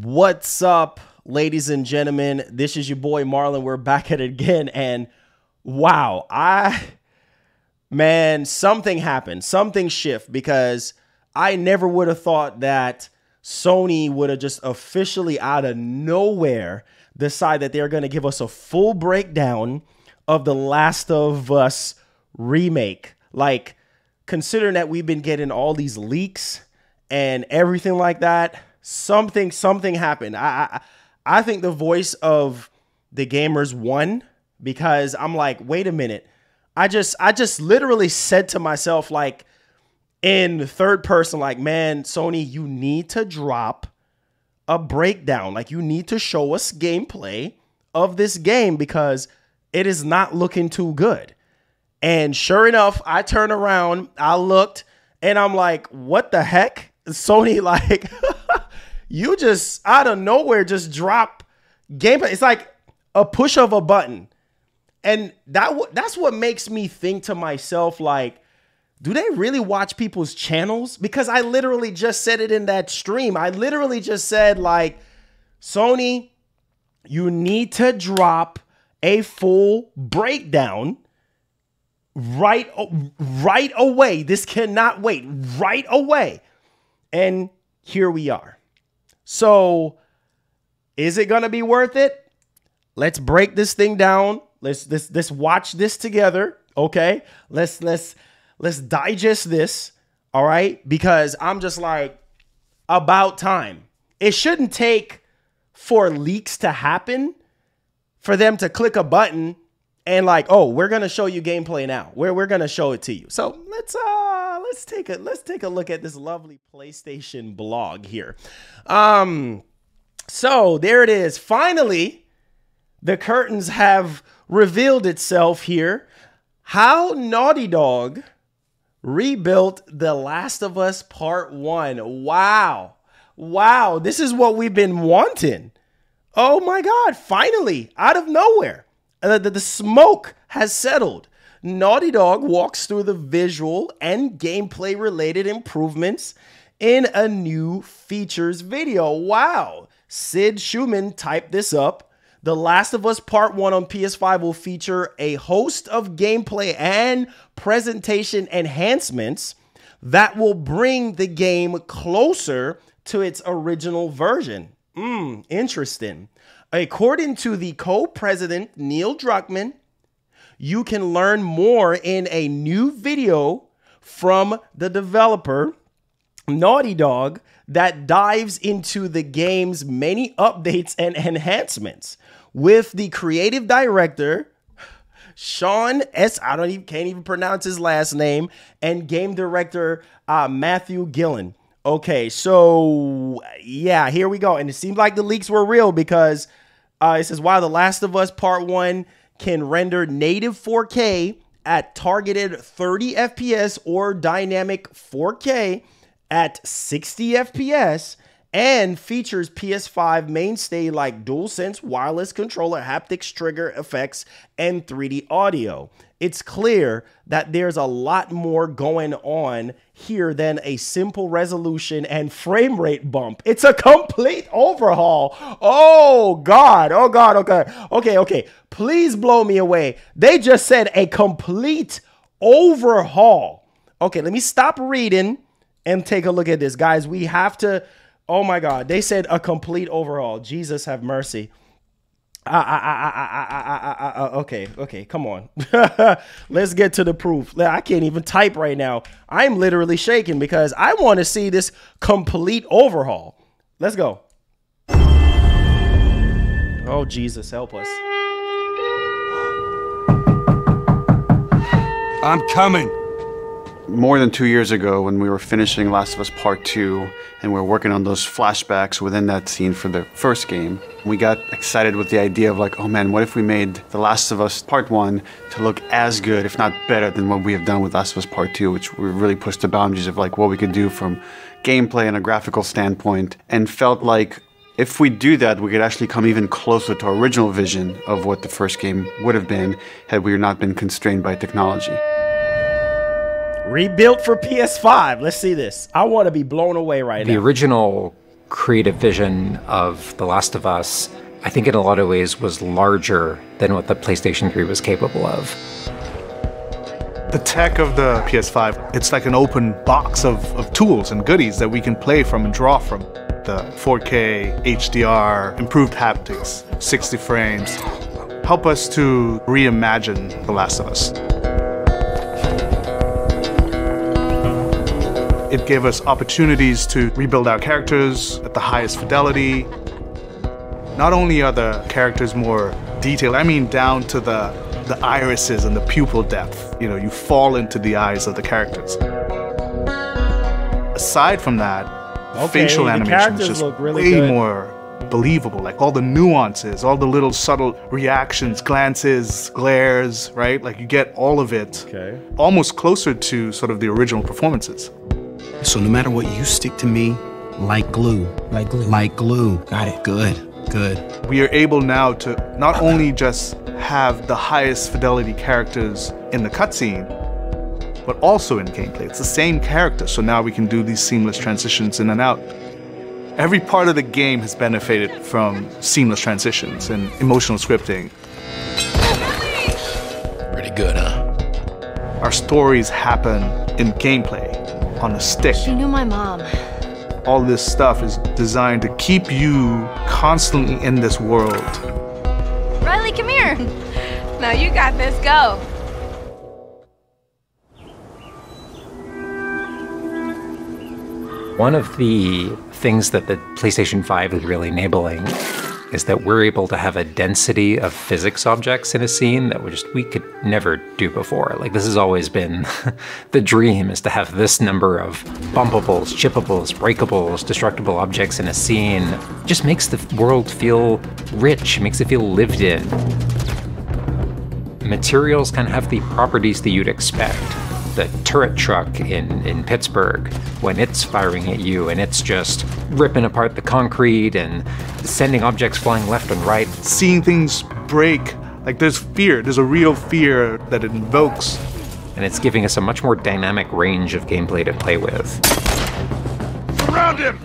What's up, ladies and gentlemen? This is your boy Marlon. We're back at it again, and wow, man, something happened, something shift, because I never would have thought that Sony would have just officially out of nowhere decide that they're going to give us a full breakdown of The Last of Us remake. Like, considering that we've been getting all these leaks and everything like that, something happened. I think the voice of the gamers won, because I'm like, wait a minute. I just literally said to myself, like, in third person, like, man, Sony, you need to drop a breakdown. Like, you need to show us gameplay of this game, because it is not looking too good. And sure enough, I turned around, I looked, and I'm like, what the heck? Sony, like, you just out of nowhere just drop gameplay. It's like a push of a button. And that's what makes me think to myself, like, do they really watch people's channels? Because I literally just said it in that stream. I literally just said, like, Sony, you need to drop a full breakdown right away. This cannot wait. Right away. And here we are. So is it going to be worth it? Let's break this thing down. Let's watch this together. Okay. Let's digest this. All right. Because I'm just like, about time. It shouldn't take for leaks to happen for them to click a button and like, oh, we're going to show you gameplay now. We're going to show it to you. So let's take a look at this lovely PlayStation blog here. So there it is. Finally, the curtains have revealed itself here. How Naughty Dog rebuilt The Last of Us Part 1. Wow. Wow. This is what we've been wanting. Oh my God. Finally, out of nowhere, the smoke has settled. Naughty Dog walks through the visual and gameplay related improvements in a new features video. Wow. Sid Schumann typed this up. The Last of Us Part 1 on PS5 will feature a host of gameplay and presentation enhancements that will bring the game closer to its original version. Interesting. According to the co-president, Neil Druckmann, you can learn more in a new video from the developer, Naughty Dog, that dives into the game's many updates and enhancements, with the creative director, Sean S. Can't even pronounce his last name, and game director, Matthew Gillen. Okay, so yeah, here we go. And it seemed like the leaks were real, because it says, wow, The Last of Us Part 1 can render native 4K at targeted 30 FPS or dynamic 4K at 60 FPS, and features PS5 mainstay like DualSense wireless controller, haptics, trigger effects, and 3D audio. It's clear that there's a lot more going on here than a simple resolution and frame rate bump. It's a complete overhaul. Oh God. Oh God. Okay. Please blow me away. They just said a complete overhaul. Okay, let me stop reading and take a look at this, guys. We have to. Oh my God. They said a complete overhaul. Jesus have mercy. Okay, come on. Let's get to the proof. I can't even type right now. I'm literally shaking because I want to see this complete overhaul. Let's go. Oh, Jesus, help us. I'm coming. More than 2 years ago, when we were finishing Last of Us Part 2 and we were working on those flashbacks within that scene for the first game, we got excited with the idea of like, oh man, what if we made The Last of Us Part 1 to look as good, if not better, than what we have done with Last of Us Part 2, which we really pushed the boundaries of like what we could do from gameplay and a graphical standpoint, and felt like if we do that, we could actually come even closer to our original vision of what the first game would have been had we not been constrained by technology. Rebuilt for PS5. Let's see this. I want to be blown away right now. The original creative vision of The Last of Us, I think in a lot of ways was larger than what the PlayStation 3 was capable of. The tech of the PS5, it's like an open box of tools and goodies that we can play from and draw from. The 4K, HDR, improved haptics, 60 frames, help us to reimagine The Last of Us. It gave us opportunities to rebuild our characters at the highest fidelity. Not only are the characters more detailed, I mean down to the irises and the pupil depth. You know, you fall into the eyes of the characters. Aside from that, facial animation is just way more believable. Like all the nuances, all the little subtle reactions, glances, glares, right? Like you get all of it almost closer to sort of the original performances. So no matter what, you stick to me like glue. Like glue. Like glue. Got it. Good. Good. We are able now to not only just have the highest fidelity characters in the cutscene, but also in gameplay. It's the same character, so now we can do these seamless transitions in and out. Every part of the game has benefited from seamless transitions and emotional scripting. Pretty good, huh? Our stories happen in gameplay, on a stick. She knew my mom. All this stuff is designed to keep you constantly in this world. Riley, come here. Now you got this, go. One of the things that the PlayStation 5 is really enabling is that we're able to have a density of physics objects in a scene that we could never do before. Like, this has always been the dream, is to have this number of bumpables, chippables, breakables, destructible objects in a scene. It just makes the world feel rich, makes it feel lived in. Materials can have the properties that you'd expect. The turret truck in Pittsburgh, when it's firing at you and it's just ripping apart the concrete and sending objects flying left and right. Seeing things break, like there's fear, there's a real fear that it invokes. And it's giving us a much more dynamic range of gameplay to play with. Surround him!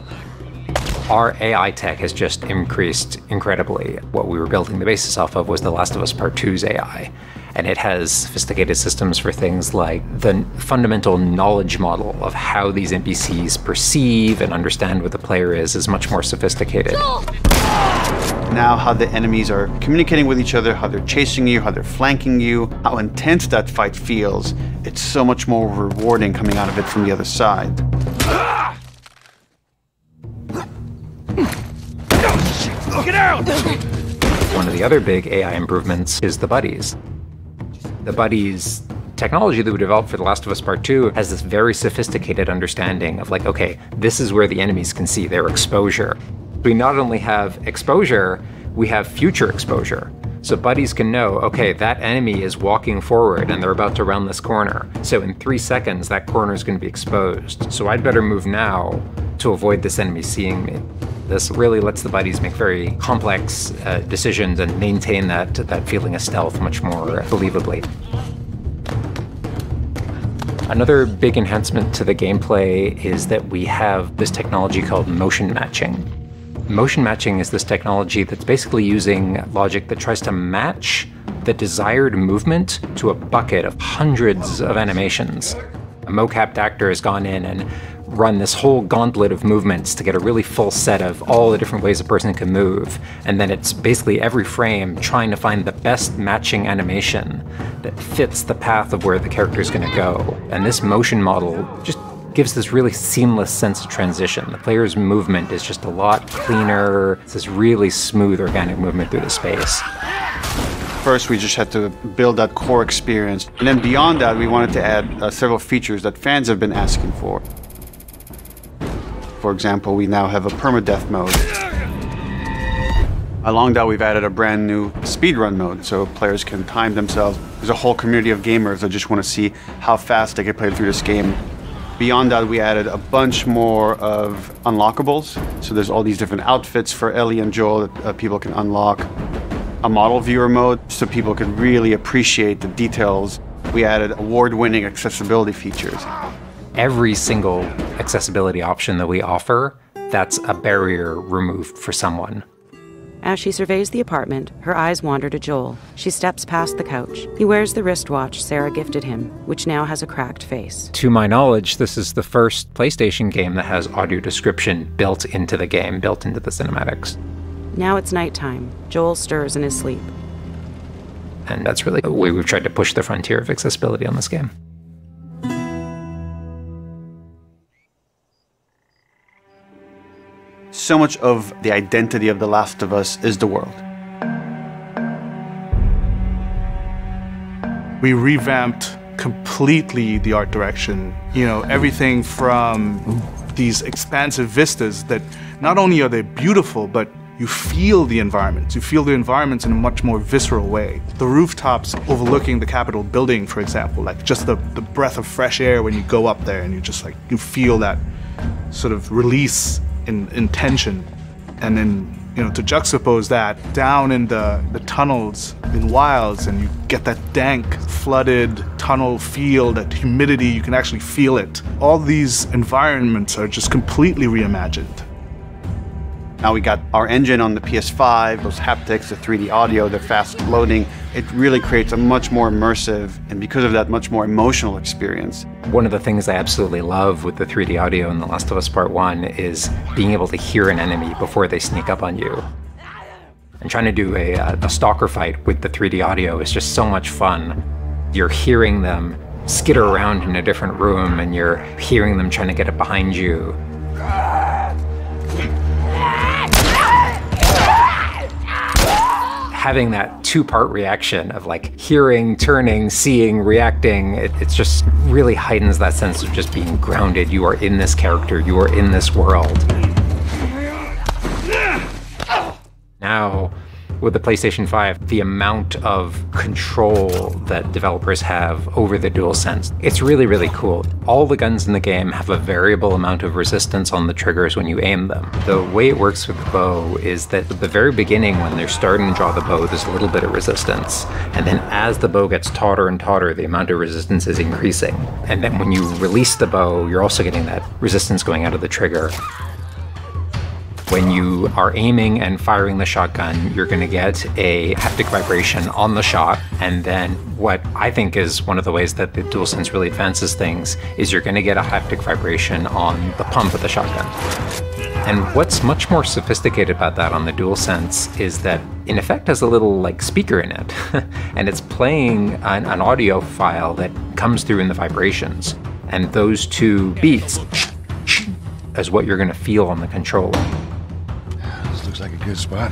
Our AI tech has just increased incredibly. What we were building the basis off of was The Last of Us Part 2's AI. And it has sophisticated systems for things like the fundamental knowledge model of how these NPCs perceive and understand what the player is much more sophisticated. Now how the enemies are communicating with each other, how they're chasing you, how they're flanking you, how intense that fight feels. It's so much more rewarding coming out of it from the other side. Get out! One of the other big AI improvements is the buddies. The buddies technology that we developed for The Last of Us Part 2 has this very sophisticated understanding of like, okay, this is where the enemies can see their exposure. We not only have exposure, we have future exposure. So buddies can know, okay, that enemy is walking forward and they're about to round this corner. So in 3 seconds, that corner is going to be exposed. So I'd better move now to avoid this enemy seeing me. This really lets the buddies make very complex decisions and maintain that feeling of stealth much more believably. Another big enhancement to the gameplay is that we have this technology called motion matching. Motion matching is this technology that's basically using logic that tries to match the desired movement to a bucket of hundreds of animations. A mocapped actor has gone in and run this whole gauntlet of movements to get a really full set of all the different ways a person can move. And then it's basically every frame trying to find the best matching animation that fits the path of where the character is going to go. And this motion model just gives this really seamless sense of transition. The player's movement is just a lot cleaner. It's this really smooth, organic movement through the space. First, we just had to build that core experience. And then beyond that, we wanted to add several features that fans have been asking for. For example, we now have a permadeath mode. Along that, we've added a brand new speedrun mode, so players can time themselves. There's a whole community of gamers that just want to see how fast they can play through this game. Beyond that, we added a bunch more of unlockables. So there's all these different outfits for Ellie and Joel that people can unlock. A model viewer mode, so people can really appreciate the details. We added award-winning accessibility features. Every single accessibility option that we offer that's a barrier removed for someone. As she surveys the apartment, her eyes wander to Joel. She steps past the couch. He wears the wristwatch Sarah gifted him, which now has a cracked face. To my knowledge, this is the first PlayStation game that has audio description built into the game, built into the cinematics. Now it's nighttime. Joel stirs in his sleep. And that's really the way we've tried to push the frontier of accessibility on this game. So much of the identity of The Last of Us is the world. We revamped completely the art direction. You know, everything from these expansive vistas that not only are they beautiful, but you feel the environments. You feel the environments in a much more visceral way. The rooftops overlooking the Capitol building, for example, like just the breath of fresh air when you go up there and you just like, you feel that sort of release in tension. And then, you know, to juxtapose that down in the tunnels in Wilds, and you get that dank, flooded tunnel feel, that humidity, you can actually feel it. All these environments are just completely reimagined. Now we got our engine on the PS5, those haptics, the 3D audio, the fast loading. It really creates a much more immersive, and because of that, much more emotional experience. One of the things I absolutely love with the 3D audio in The Last of Us Part 1 is being able to hear an enemy before they sneak up on you. And trying to do a stalker fight with the 3D audio is just so much fun. You're hearing them skitter around in a different room, and you're hearing them trying to get up behind you. Having that two-part reaction of like hearing, turning, seeing, reacting, it just really heightens that sense of just being grounded. You are in this character, you are in this world. Now, with the PlayStation 5, the amount of control that developers have over the DualSense, it's really, really cool. All the guns in the game have a variable amount of resistance on the triggers when you aim them. The way it works with the bow is that at the very beginning, when they're starting to draw the bow, there's a little bit of resistance. And then as the bow gets tauter and tauter, the amount of resistance is increasing. And then when you release the bow, you're also getting that resistance going out of the trigger. When you are aiming and firing the shotgun, you're going to get a haptic vibration on the shot. And then what I think is one of the ways that the DualSense really advances things is you're going to get a haptic vibration on the pump of the shotgun. And what's much more sophisticated about that on the DualSense is that in effect has a little like speaker in it. And it's playing an audio file that comes through in the vibrations. And those two beats is what you're going to feel on the controller. Looks like a good spot.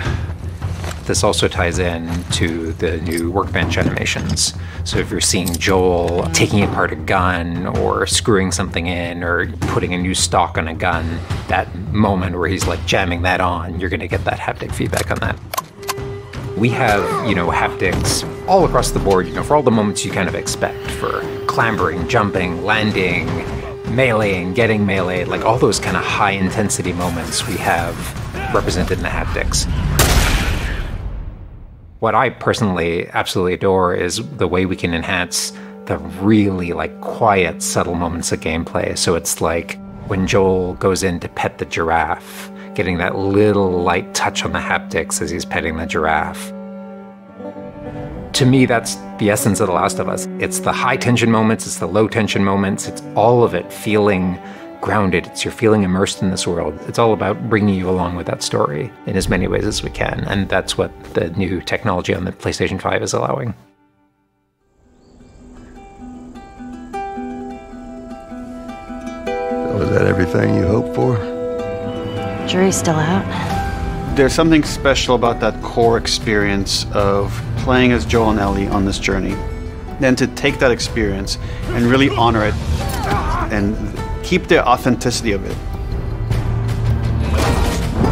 This also ties in to the new workbench animations. So if you're seeing Joel taking apart a gun or screwing something in or putting a new stock on a gun, that moment where he's like jamming that on, you're gonna get that haptic feedback on that. We have, haptics all across the board, for all the moments you kind of expect, for clambering, jumping, landing, meleeing, getting meleeed, like all those kind of high intensity moments we have represented in the haptics. What I personally absolutely adore is the way we can enhance the really quiet, subtle moments of gameplay. So it's like when Joel goes in to pet the giraffe, getting that little light touch on the haptics as he's petting the giraffe. To me, that's the essence of The Last of Us. It's the high tension moments, it's the low tension moments, it's all of it feeling grounded. It's you're feeling immersed in this world. It's all about bringing you along with that story in as many ways as we can. And that's what the new technology on the PlayStation 5 is allowing. So is that everything you hoped for? Jury's still out. There's something special about that core experience of playing as Joel and Ellie on this journey. Then to take that experience and really honor it and keep the authenticity of it,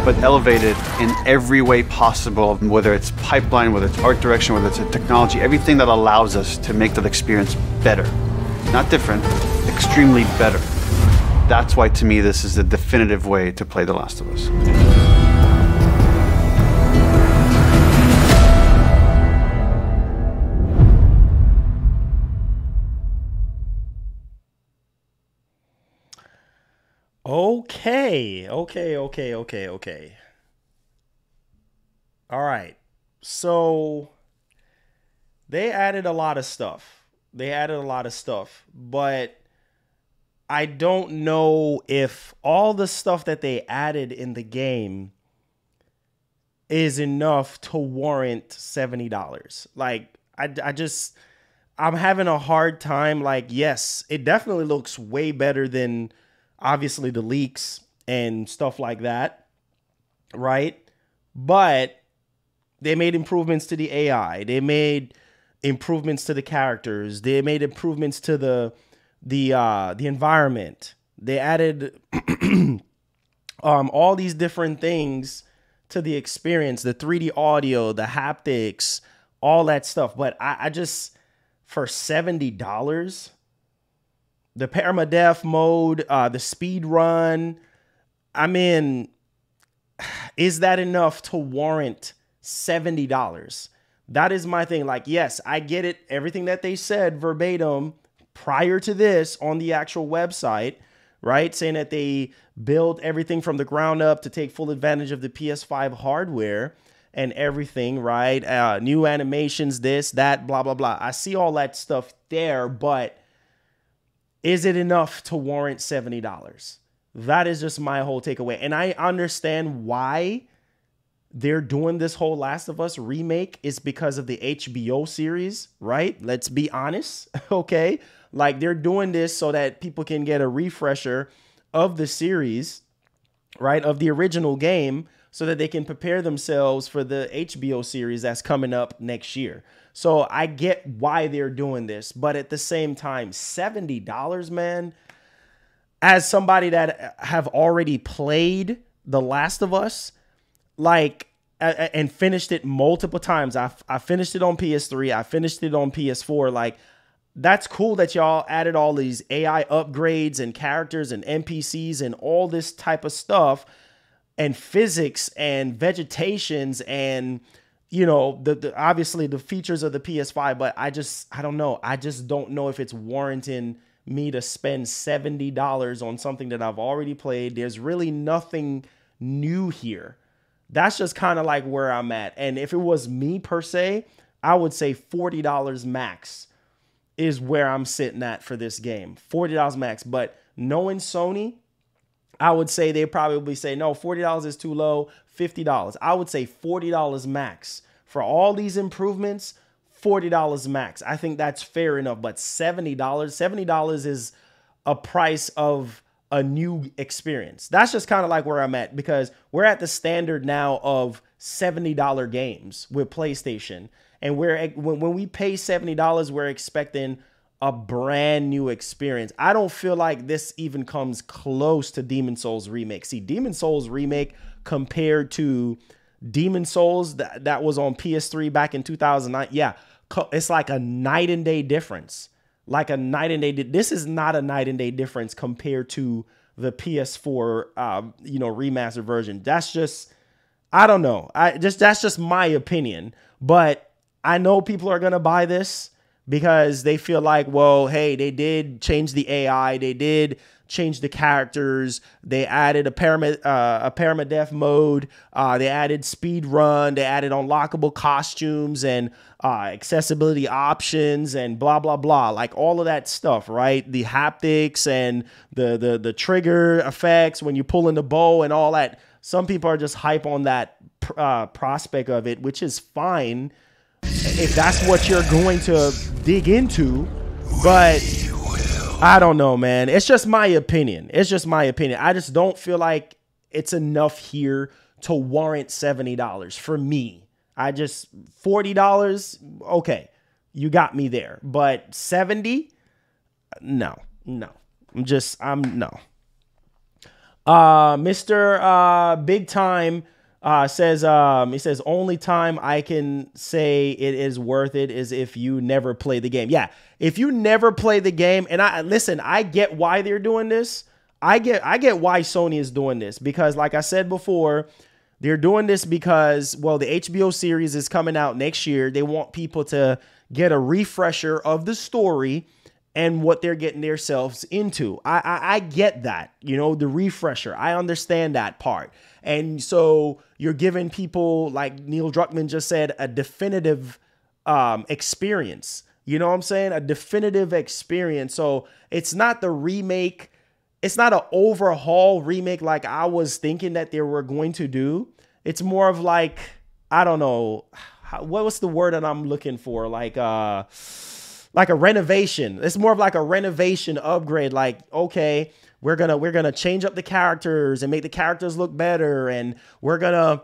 but elevate it in every way possible, whether it's pipeline, whether it's art direction, whether it's a technology, everything that allows us to make that experience better. Not different, extremely better. That's why, to me, this is the definitive way to play The Last of Us. Okay. Okay. All right. So they added a lot of stuff. But I don't know if all the stuff that they added in the game is enough to warrant $70. Like, I'm having a hard time. Like, yes, it definitely looks way better than obviously the leaks and stuff like that, right? But they made improvements to the AI. They made improvements to the characters. They made improvements to the environment. They added all these different things to the experience, the 3D audio, the haptics, all that stuff. But I just, for $70, the permadeath mode, the speed run, I mean, is that enough to warrant $70? That is my thing. Like, yes, I get it. Everything that they said verbatim prior to this on the actual website, right? Saying that they built everything from the ground up to take full advantage of the PS5 hardware and everything, right? New animations, this, that, blah, blah, blah. I see all that stuff there, but is it enough to warrant $70? That is just my whole takeaway. And I understand why they're doing this whole Last of Us remake is because of the HBO series, right? Let's be honest, okay? Like, they're doing this so that people can get a refresher of the series, right? Of the original game, so that they can prepare themselves for the HBO series that's coming up next year. So I get why they're doing this, but at the same time, $70, man, as somebody that have already played The Last of Us, like, and finished it multiple times. I finished it on PS3. I finished it on PS4. Like, that's cool that y'all added all these AI upgrades and characters and NPCs and all this type of stuff and physics and vegetations and, you know, the obviously the features of the PS5. But I don't know. I just don't know if it's warranting me to spend $70 on something that I've already played. There's really nothing new here. That's just kind of like where I'm at. And if it was me per se, I would say $40 max is where I'm sitting at for this game. $40 max. But knowing Sony, I would say they probably say, no, $40 is too low, $50. I would say $40 max. For all these improvements, $40 max. I think that's fair enough. But $70 is a price of a new experience. That's just kind of like where I'm at, because we're at the standard now of $70 games with PlayStation. And when we pay $70, we're expecting a brand new experience. I don't feel like this even comes close to Demon's Souls Remake. See, Demon's Souls Remake compared to Demon's Souls that was on PS3 back in 2009. Yeah, it's like a night and day difference. Like a night and day. This is not a night and day difference compared to the PS4, remastered version. That's just, I don't know. That's just my opinion. But I know people are gonna buy this because they feel like, well, hey, they did change the AI, they did change the characters, they added a permadeath mode, they added speed run, they added unlockable costumes and accessibility options and blah blah blah, like all of that stuff, right? The haptics and the trigger effects when you pull in the bow and all that. Some people are just hype on that prospect of it, which is fine if that's what you're going to dig into, but I don't know, man. It's just my opinion. I just don't feel like it's enough here to warrant $70 for me. $40, okay, you got me there. But 70, no. No. Mr. Big Time says, he says, only time I can say it is worth it is if you never play the game. Yeah, if you never play the game, and I get why they're doing this. I get why Sony is doing this, because like I said before, they're doing this because, well, the HBO series is coming out next year. They want people to get a refresher of the story and what they're getting themselves into. I get that, you know, the refresher. I understand that part. And so you're giving people, like Neil Druckmann just said, a definitive experience. You know what I'm saying? A definitive experience. So it's not the remake. It's not an overhaul remake like I was thinking that they were going to do. It's more of like, I don't know, what's the word that I'm looking for? Like a renovation. It's more of like a renovation upgrade. Like, okay, we're gonna change up the characters and make the characters look better, and we're gonna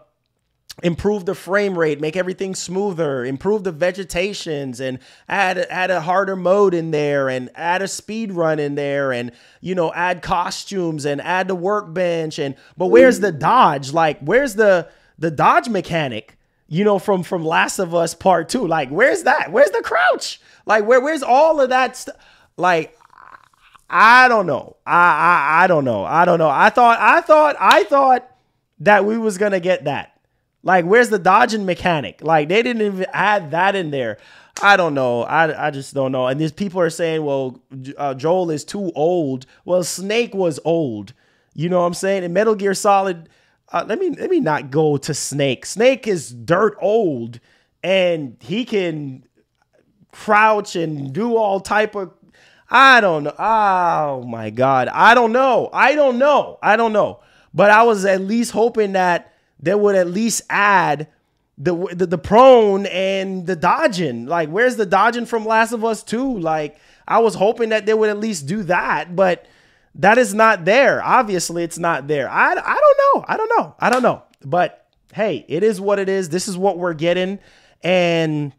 improve the frame rate, make everything smoother, improve the vegetations, and add a harder mode in there, and add a speed run in there, and, you know, add costumes and add the workbench. But where's the dodge? Like, where's the dodge mechanic, you know, from Last of Us Part 2? Like, where's that? Where's the crouch? Like, where's all of that stuff? Like, I don't know. I don't know. I thought that we was gonna get that. Like, where's the dodging mechanic? Like, they didn't even add that in there. I don't know. I just don't know. And these people are saying, well, Joel is too old. Well, Snake was old. You know what I'm saying? In Metal Gear Solid, let me not go to Snake. Snake is dirt old, and he can crouch and do all type of, I don't know. Oh my God. I don't know. But I was at least hoping that they would at least add the prone and the dodging. Like, where's the dodging from Last of Us 2? Like, I was hoping that they would at least do that, but that is not there. Obviously, it's not there. I don't know. But hey, it is what it is. This is what we're getting. And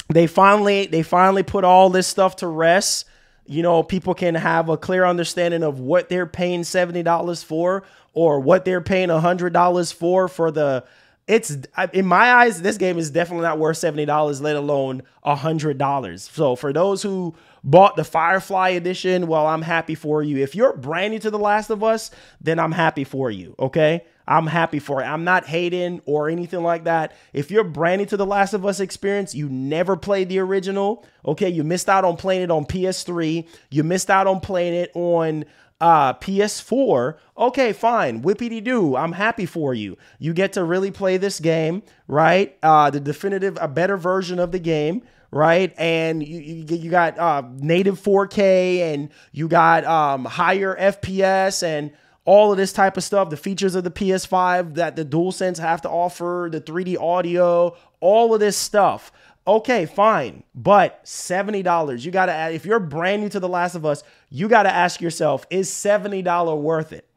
they finally put all this stuff to rest. You know, people can have a clear understanding of what they're paying $70 for, or what they're paying $100 for the, it's, in my eyes, this game is definitely not worth $70, let alone $100. So for those who bought the Firefly edition, well, I'm happy for you. If you're brand new to The Last of Us, then I'm happy for you. Okay. I'm happy for it. I'm not hating or anything like that. If you're brand new to The Last of Us experience, you never played the original. Okay. You missed out on playing it on PS3. You missed out on playing it on PS4. Okay, fine. Whippity-doo. I'm happy for you. You get to really play this game, right? The definitive, a better version of the game, right? And you got native 4K, and you got higher FPS and all of this type of stuff. The features of the PS5 that the DualSense have to offer, the 3D audio, all of this stuff. Okay, fine. But $70, you got to add, if you're brand new to The Last of Us, you got to ask yourself, is $70 worth it?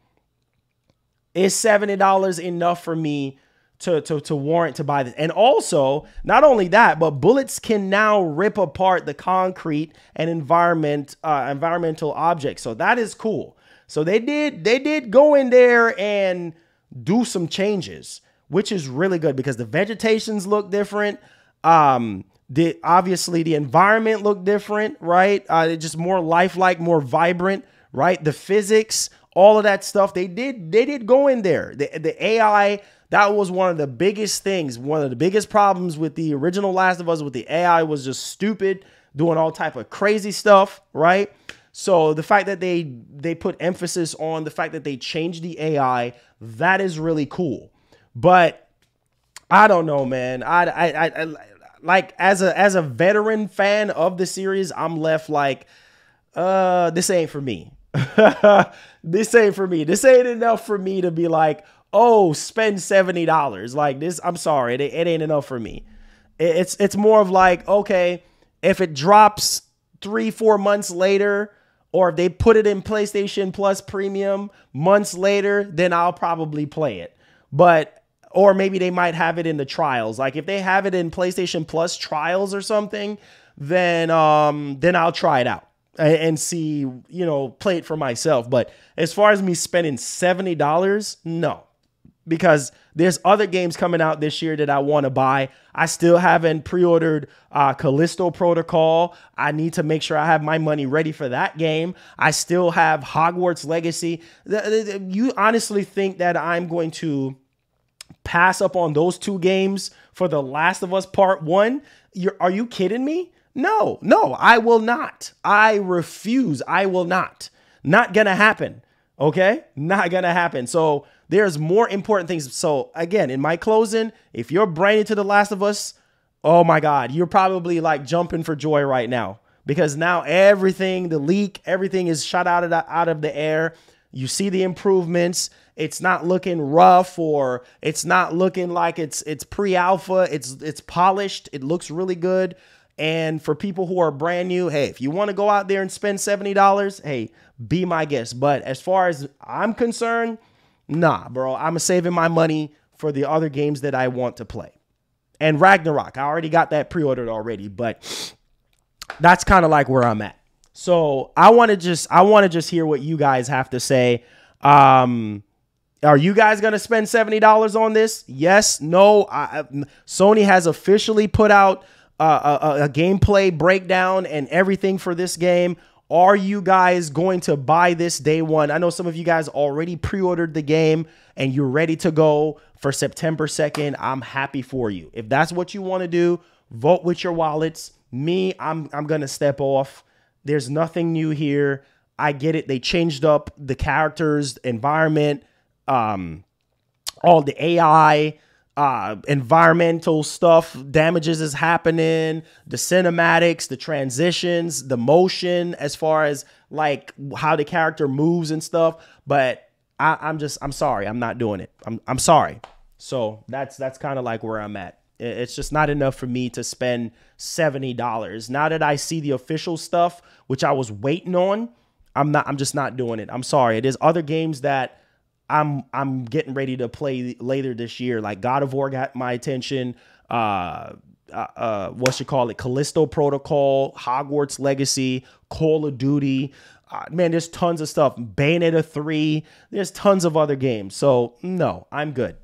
Is $70 enough for me to warrant to buy this? And also, not only that, but bullets can now rip apart the concrete and environmental objects. So that is cool. So they did go in there and do some changes, which is really good because the vegetations look different. Obviously the environment looked different, right? It's just more lifelike, more vibrant, right? The physics, all of that stuff, they did go in there. The AI, that was one of the biggest things. One of the biggest problems with the original Last of Us with the AI was just stupid, doing all type of crazy stuff, right? So the fact that they put emphasis on the fact that they changed the AI, that is really cool. But I don't know, man. I like, as a veteran fan of the series, I'm left like, this ain't for me. This ain't for me. This ain't enough for me to be like, oh, spend $70. Like this, I'm sorry, it ain't enough for me. It's more of like, okay, if it drops 3-4 months later, or if they put it in PlayStation Plus Premium months later, then I'll probably play it. But, or maybe they might have it in the trials. Like if they have it in PlayStation Plus trials or something, then I'll try it out and see, you know, play it for myself. But as far as me spending $70, no. Because there's other games coming out this year that I want to buy. I still haven't pre-ordered Callisto Protocol. I need to make sure I have my money ready for that game. I still have Hogwarts Legacy. You honestly think that I'm going to pass up on those two games for The Last of Us Part 1? Are you kidding me? No, I will not. I refuse. I will not. Not gonna happen. Okay? Not gonna happen. So there's more important things. So again, in my closing, if you're brand new to The Last of Us, oh my God, you're probably like jumping for joy right now, because now everything, the leak, everything is shot out of the air. You see the improvements. It's not looking rough, or it's not looking like it's pre-alpha. It's polished. It looks really good. And for people who are brand new, hey, if you want to go out there and spend $70, hey, be my guest. But as far as I'm concerned, nah, bro, I'm saving my money for the other games that I want to play. And Ragnarok, I already got that pre-ordered already, but that's kind of like where I'm at. So I want to just hear what you guys have to say. Are you guys going to spend $70 on this? Yes, no. Sony has officially put out a gameplay breakdown and everything for this game. Are you guys going to buy this day one? I know some of you guys already pre-ordered the game and you're ready to go for September 2nd. I'm happy for you. If that's what you want to do, vote with your wallets. Me, I'm going to step off. There's nothing new here. I get it. They changed up the characters, environment, all the AI, environmental stuff, damages is happening, the cinematics, the transitions, the motion as far as like how the character moves and stuff. But I'm sorry. I'm not doing it. I'm sorry. So that's kind of like where I'm at. It's just not enough for me to spend $70. Now that I see the official stuff, which I was waiting on, I'm just not doing it. I'm sorry. There's other games that I'm getting ready to play later this year. Like God of War got my attention. Callisto Protocol, Hogwarts Legacy, Call of Duty. Man, there's tons of stuff. Bayonetta 3. There's tons of other games. So no, I'm good.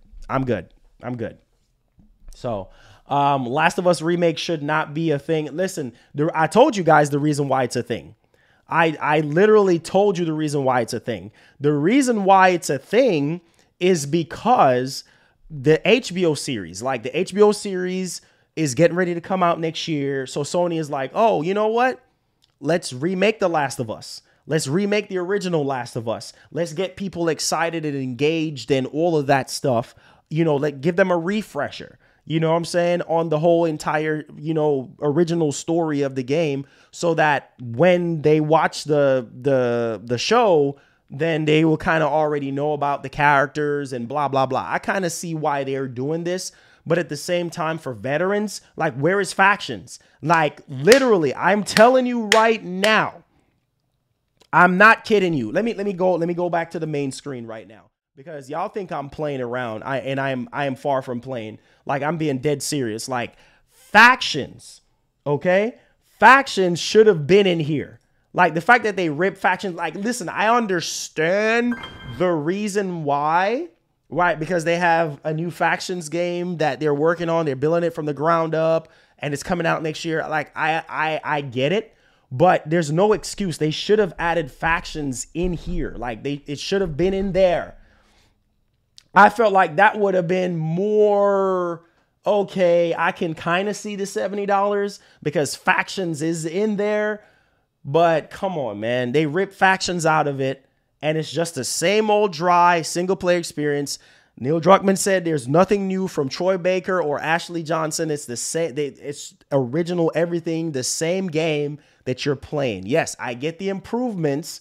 So Last of Us Remake should not be a thing. Listen, I told you guys the reason why it's a thing. I literally told you the reason why it's a thing. The reason why it's a thing is because the HBO series is getting ready to come out next year. So Sony is like, oh, you know what? Let's remake The Last of Us. Let's remake the original Last of Us. Let's get people excited and engaged and all of that stuff. You know, give them a refresher. You know what I'm saying? On the whole entire, original story of the game, so that when they watch the show, then they will kind of already know about the characters and blah, blah, blah. I kind of see why they're doing this. But at the same time, for veterans, like, where is factions? Like, literally, I'm telling you right now, I'm not kidding you. Let me go back to the main screen right now. Because y'all think I'm playing around. I am far from playing. Like, I'm being dead serious. Like, factions, okay? Factions should have been in here. Like, the fact that they ripped factions. Like, listen, I understand the reason why. Right? Because they have a new factions game that they're working on. They're building it from the ground up. And it's coming out next year. Like, I get it. But there's no excuse. They should have added factions in here. Like, it should have been in there. I felt like that would have been more, okay, I can kind of see the $70 because factions is in there. But come on, man. They ripped factions out of it, and it's just the same old dry single-player experience. Neil Druckmann said there's nothing new from Troy Baker or Ashley Johnson. It's the same. It's original everything, the same game that you're playing. Yes, I get the improvements,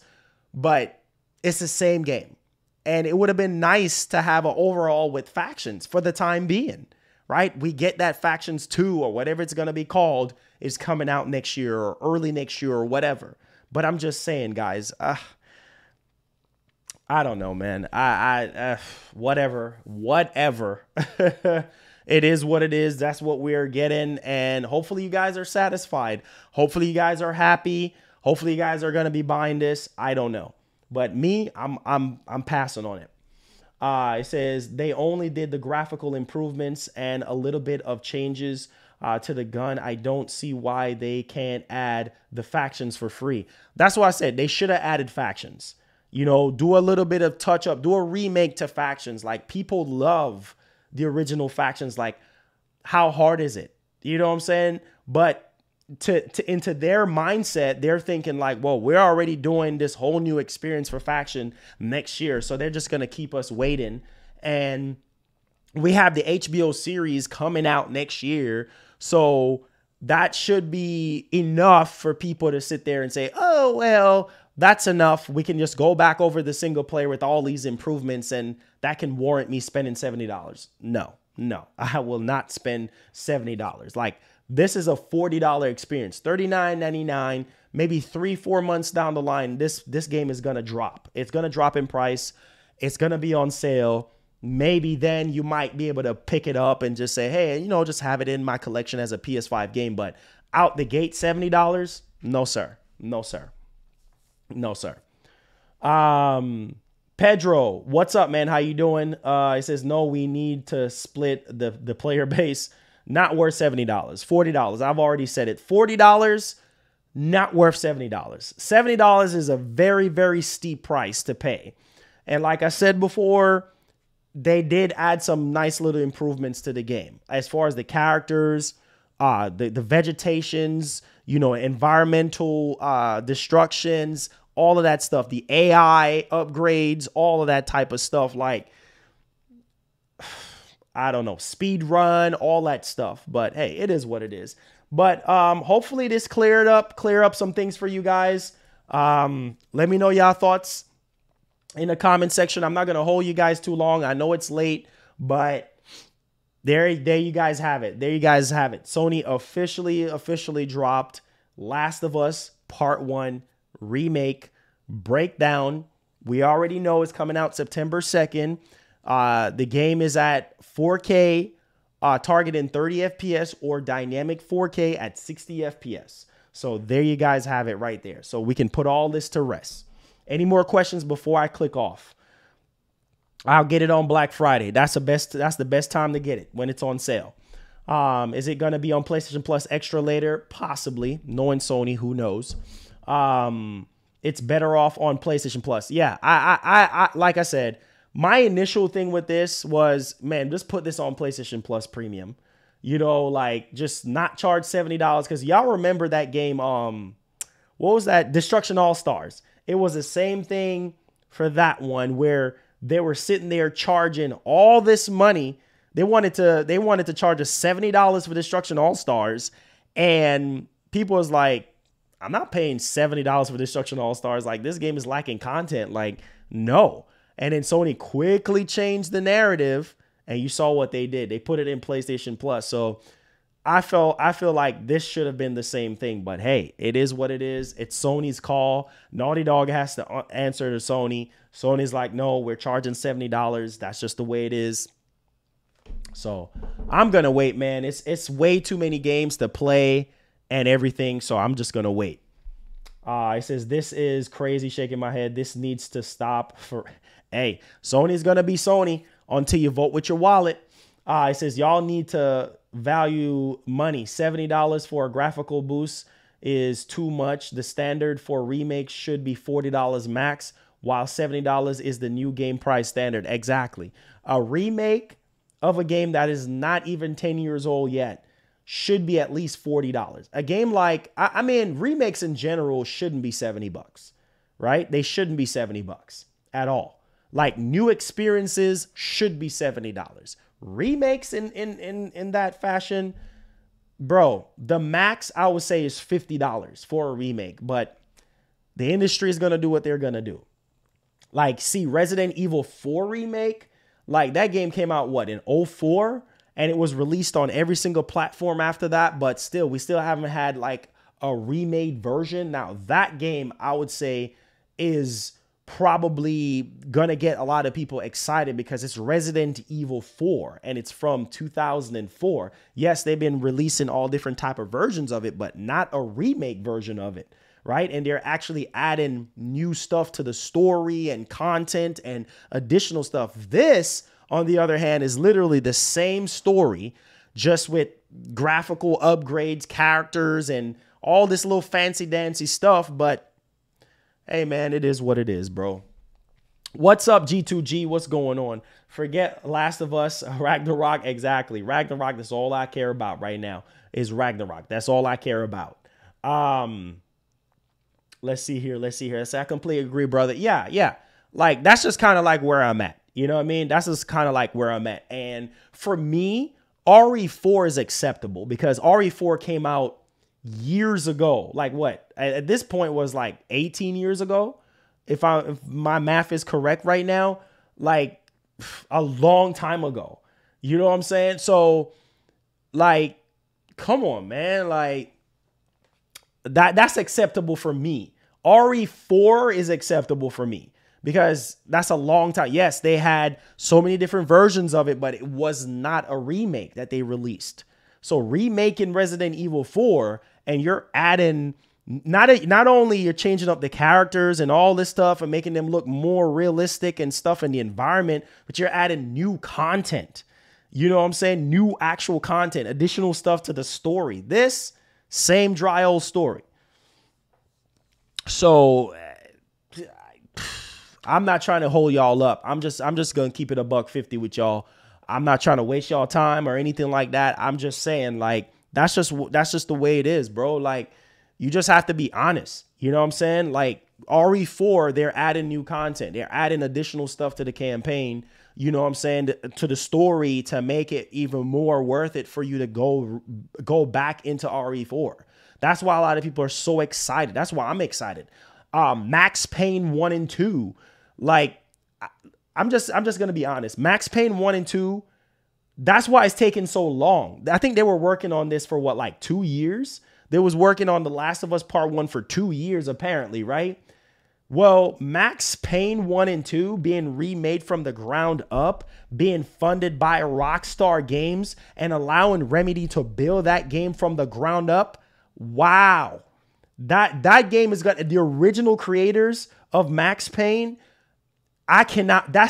but it's the same game. And it would have been nice to have an overall with factions for the time being, right? We get that Factions 2 or whatever it's going to be called is coming out next year or early next year or whatever. But I'm just saying, guys, I don't know, man. Whatever. It is what it is. That's what we're getting. And hopefully you guys are satisfied. Hopefully you guys are happy. Hopefully you guys are going to be buying this. I don't know. But me, I'm passing on it. It says they only did the graphical improvements and a little bit of changes to the gun. I don't see why they can't add the factions for free. That's why I said they should have added factions. You know, do a little bit of touch up, do a remake to factions. Like, people love the original factions. Like, how hard is it? You know what I'm saying? But into their mindset, they're thinking like, well, we're already doing this whole new experience for Faction next year, so they're just gonna keep us waiting. And we have the HBO series coming out next year, so that should be enough for people to sit there and say, oh, well, that's enough. We can just go back over the single player with all these improvements, and that can warrant me spending $70. No, I will not spend $70. Like, this is a $40 experience, $39.99, maybe 3-4 months down the line. This game is going to drop. It's going to drop in price. It's going to be on sale. Maybe then you might be able to pick it up and just say, hey, just have it in my collection as a PS5 game. But out the gate, $70? No, sir. No, sir. No, sir. Pedro, what's up, man? How you doing? He says, no, we need to split the player base. Not worth $70. $40. I've already said it. $40, not worth $70. $70 is a very, very steep price to pay. And like I said before, they did add some nice little improvements to the game as far as the characters, the vegetations, environmental destructions, all of that stuff, the AI upgrades, all of that type of stuff. Like, I don't know, speed run, all that stuff. But hey, it is what it is. But hopefully this clear up some things for you guys. Let me know y'all thoughts in the comment section. I'm not going to hold you guys too long. I know it's late, but there you guys have it. There you guys have it. Sony officially dropped Last of Us Part 1 Remake breakdown. We already know it's coming out September 2nd. The game is at 4K, targeting 30 FPS or dynamic 4K at 60 FPS. So there you guys have it right there. So we can put all this to rest. Any more questions before I click off? I'll get it on Black Friday. That's the best time to get it, when it's on sale. Is it going to be on PlayStation Plus Extra later? Possibly. Knowing Sony, who knows? It's better off on PlayStation Plus. Yeah, I like I said, my initial thing with this was, man, just put this on PlayStation Plus Premium. Like, just not charge $70, because y'all remember that game, what was that? Destruction All-Stars. It was the same thing for that one, where they were sitting there charging all this money. They wanted to charge us $70 for Destruction All-Stars, and people was like, I'm not paying $70 for Destruction All-Stars. Like, this game is lacking content. Like, no. And then Sony quickly changed the narrative, and you saw what they did. They put it in PlayStation Plus. So I feel like this should have been the same thing, but hey, it is what it is. It's Sony's call. Naughty Dog has to answer to Sony. Sony's like, no, we're charging $70. That's just the way it is. So I'm going to wait, man. It's way too many games to play and everything. So I'm just going to wait. It says, this is crazy, shaking my head. This needs to stop. Hey, Sony's going to be Sony until you vote with your wallet. It says, y'all need to value money. $70 for a graphical boost is too much. The standard for remakes should be $40 max, while $70 is the new game price standard. Exactly. A remake of a game that is not even 10 years old yet should be at least $40. A game like, I mean, remakes in general shouldn't be $70, right? They shouldn't be $70 at all. Like, new experiences should be $70. Remakes in that fashion, bro, the max I would say is $50 for a remake, but the industry is going to do what they're going to do. Like, see, Resident Evil 4 remake, like, that game came out, what, in 2004? And it was released on every single platform after that, but still, we still haven't had, like, a remade version. Now, that game, I would say, is probably gonna get a lot of people excited because it's Resident Evil 4 and it's from 2004. Yes, they've been releasing all different type of versions of it, but not a remake version of it, right? And they're actually adding new stuff to the story and content and additional stuff. This, on the other hand, is literally the same story, just with graphical upgrades, characters, and all this little fancy dancy stuff. But hey, man, it is what it is, bro. What's up, G2G? What's going on? Forget Last of Us, Ragnarok. Exactly. Ragnarok, that's all I care about right now is Ragnarok. That's all I care about. Let's see here. I completely agree, brother. Yeah. Like, that's just kind of like where I'm at. You know what I mean? That's just kind of like where I'm at. And for me, RE4 is acceptable because RE4 came out years ago. Like what? At this point was like 18 years ago. If my math is correct right now, like a long time ago. You know what I'm saying? So like, come on, man. Like that's acceptable for me. RE4 is acceptable for me because that's a long time. Yes, they had so many different versions of it, but it was not a remake that they released. So remaking Resident Evil 4 and you're adding not only you're changing up the characters and all this stuff and making them look more realistic and stuff in the environment, but you're adding new content. You know what I'm saying? New actual content, additional stuff to the story. This same dry old story. So I'm not trying to hold y'all up. I'm just going to keep it $150 with y'all. I'm not trying to waste y'all time or anything like that. I'm just saying, like, that's just the way it is, bro. Like, you just have to be honest. You know what I'm saying? Like RE4, they're adding new content. They're adding additional stuff to the campaign. You know what I'm saying? To the story to make it even more worth it for you to go back into RE4. That's why a lot of people are so excited. That's why I'm excited. Max Payne 1 and 2. Like, I'm just going to be honest. Max Payne 1 and 2, that's why it's taking so long. I think they were working on this for what, like 2 years? They was working on The Last of Us Part 1 for 2 years, apparently, right? Well, Max Payne 1 and 2 being remade from the ground up, being funded by Rockstar Games and allowing Remedy to build that game from the ground up. Wow. That game is got the original creators of Max Payne. That's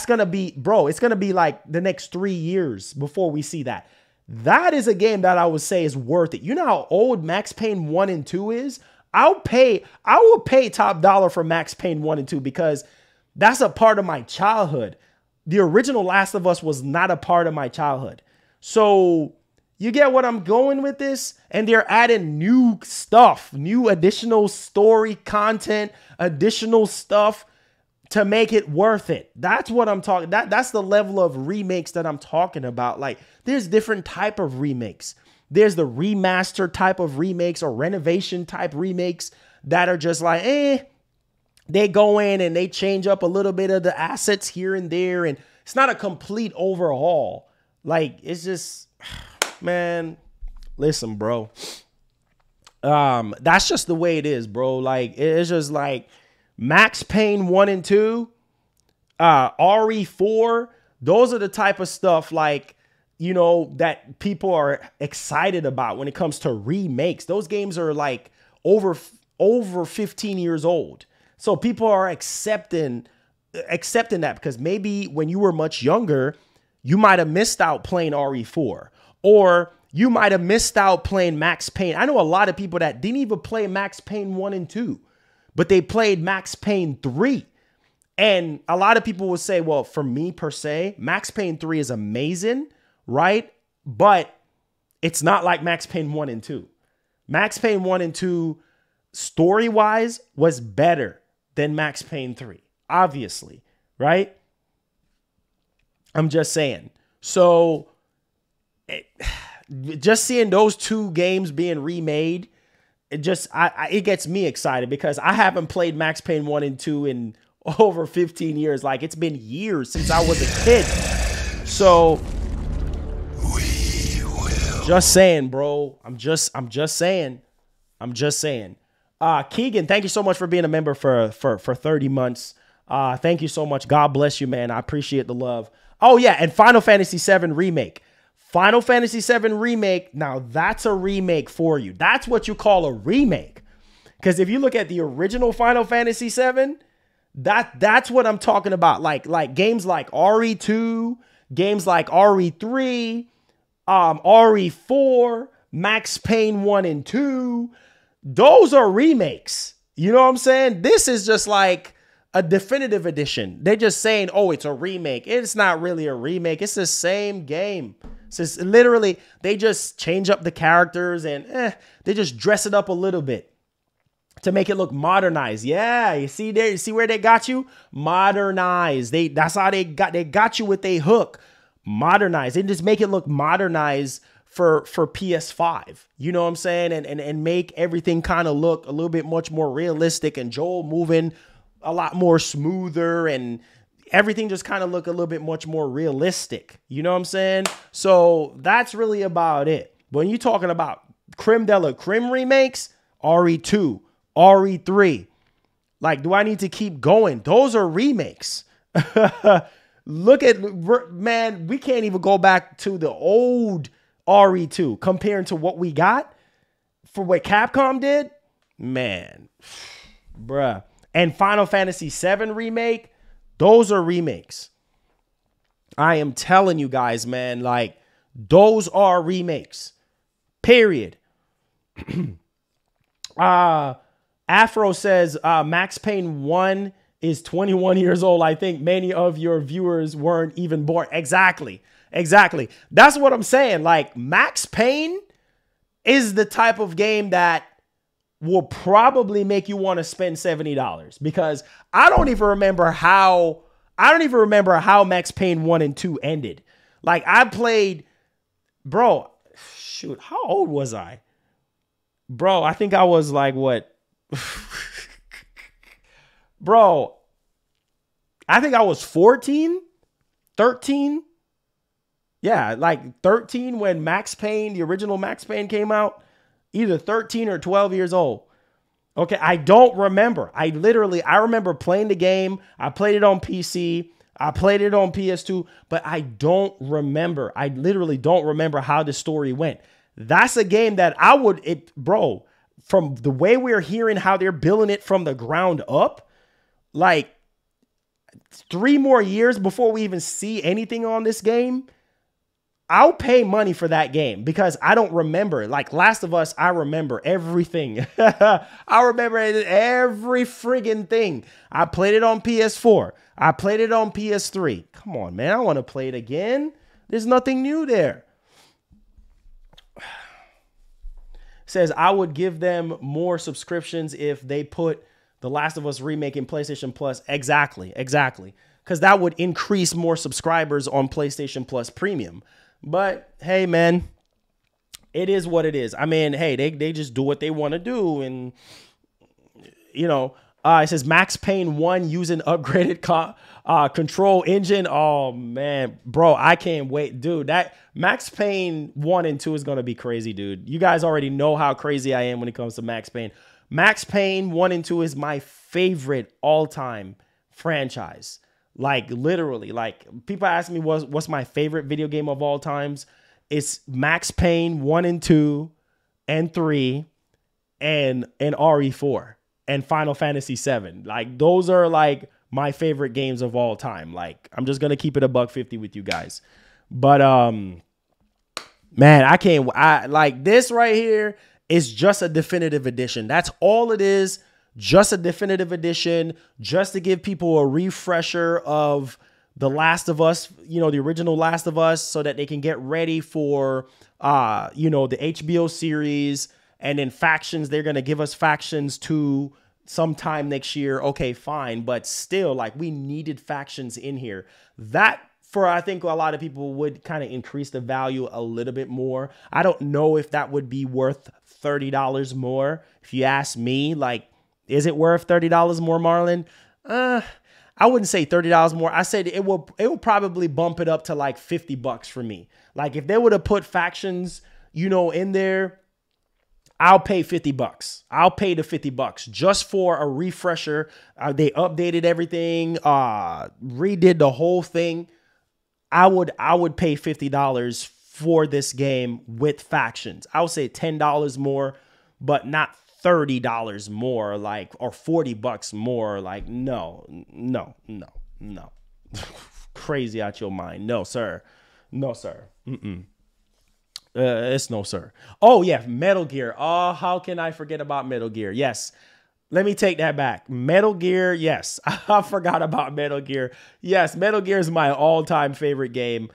going to be, bro, it's going to be like the next 3 years before we see that. That is a game that I would say is worth it. You know how old Max Payne 1 and 2 is? I will pay top dollar for Max Payne 1 and 2 because that's a part of my childhood. The original Last of Us was not a part of my childhood. So you get what I'm going with this? And they're adding new stuff, new additional story content, additional stuff to make it worth it. That's what I'm talking. That's the level of remakes that I'm talking about. Like, there's different type of remakes. There's the remaster type of remakes or renovation type remakes that are just like, they go in and they change up a little bit of the assets here and there. And it's not a complete overhaul. Like, it's just, man, listen, bro. That's just the way it is, bro. Like, it's just like, Max Payne 1 and 2, RE4, those are the type of stuff like, you know, that people are excited about when it comes to remakes. Those games are like over 15 years old. So people are accepting that because maybe when you were much younger, you might have missed out playing RE4 or you might have missed out playing Max Payne. I know a lot of people that didn't even play Max Payne 1 and 2. But they played Max Payne 3. And a lot of people will say, well, for me per se, Max Payne 3 is amazing, right? But it's not like Max Payne 1 and 2. Max Payne 1 and 2, story-wise, was better than Max Payne 3, obviously, right? I'm just saying. So, just seeing those two games being remade, it gets me excited because I haven't played Max Payne 1 and 2 in over 15 years. Like, it's been years since I was a kid. So just saying, bro. I'm just saying. Keegan, thank you so much for being a member for 30 months. Thank you so much. God bless you, man. I appreciate the love. Oh yeah, and Final Fantasy VII Remake. Final Fantasy VII Remake, now that's a remake for you. That's what you call a remake. Because if you look at the original Final Fantasy VII, that's what I'm talking about. Like games like RE2, games like RE3, RE4, Max Payne 1 and 2, those are remakes. You know what I'm saying? This is just like a definitive edition. They're just saying, oh, it's a remake. It's not really a remake. It's the same game. It's just, literally, they just change up the characters and they just dress it up a little bit to make it look modernized. Yeah, you see there, you see where they got you? Modernized. That's how they got you with a hook. Modernized. They just make it look modernized for PS5. You know what I'm saying? And make everything kind of look a little bit much more realistic, and Joel moving a lot more smoother, and everything just kind of look a little bit much more realistic. You know what I'm saying? So that's really about it. When you're talking about creme de la creme remakes, RE2, RE3, like, do I need to keep going? Those are remakes. Look at, man, we can't even go back to the old RE2 comparing to what we got for what Capcom did. Man, bruh. And Final Fantasy VII Remake, those are remakes. I am telling you guys, man, like, those are remakes. Period. Afro says Max Payne 1 is 21 years old. I think many of your viewers weren't even born. Exactly. That's what I'm saying. Like, Max Payne is the type of game that will probably make you want to spend $70, because I don't even remember how Max Payne 1 and 2 ended. Like, I played, bro, shoot, how old was I? Bro, I think I was like, what? Bro, I think I was 14, 13. Yeah, like 13 when Max Payne, the original Max Payne came out. Either 13 or 12 years old. Okay, I don't remember. I remember playing the game. I played it on PC. I played it on PS2, but I don't remember. I literally don't remember how the story went. That's a game that bro, from the way we're hearing how they're building it from the ground up, like 3 more years before we even see anything on this game, I'll pay money for that game, because I don't remember. Like Last of Us, I remember everything. I remember every friggin' thing. I played it on PS4. I played it on PS3. Come on, man. I want to play it again. There's nothing new there. Says, I would give them more subscriptions if they put The Last of Us Remake in PlayStation Plus. Exactly. Because that would increase more subscribers on PlayStation Plus Premium. But hey, man, it is what it is. I mean, hey, they just do what they want to do. And, you know, it says Max Payne 1 using upgraded control engine. Oh, man, bro, I can't wait. Dude, that Max Payne 1 and 2 is going to be crazy, dude. You guys already know how crazy I am when it comes to Max Payne. Max Payne 1 and 2 is my favorite all-time franchise. Like, literally, like, people ask me what's my favorite video game of all times. It's Max Payne 1 and 2 and 3 and RE4 and Final Fantasy 7. Like, those are like my favorite games of all time. Like, I'm just gonna keep it $150 with you guys. But man, I like this right here is just a definitive edition. That's all it is. Just a definitive edition, just to give people a refresher of The Last of Us, you know, the original Last of Us, so that they can get ready for, you know, the HBO series. And then Factions, they're going to give us Factions 2 sometime next year. Okay, fine. But still, like, we needed Factions in here. That, I think a lot of people would kind of increase the value a little bit more. I don't know if that would be worth $30 more. If you ask me, like, is it worth $30 more, Marlon? I wouldn't say $30 more. I said it will probably bump it up to like $50 for me. Like, if they would have put Factions, you know, in there, I'll pay $50. I'll pay the $50 just for a refresher. They updated everything, redid the whole thing. I would pay $50 for this game with Factions. I would say $10 more, but not $30 more, like, or $40 more. Like, no. Crazy out your mind. No, sir. It's no, sir. Oh, yeah, Metal Gear. Oh, how can I forget about Metal Gear? Yes. Let me take that back. Metal Gear, yes. I forgot about Metal Gear. Yes, Metal Gear is my all-time favorite game.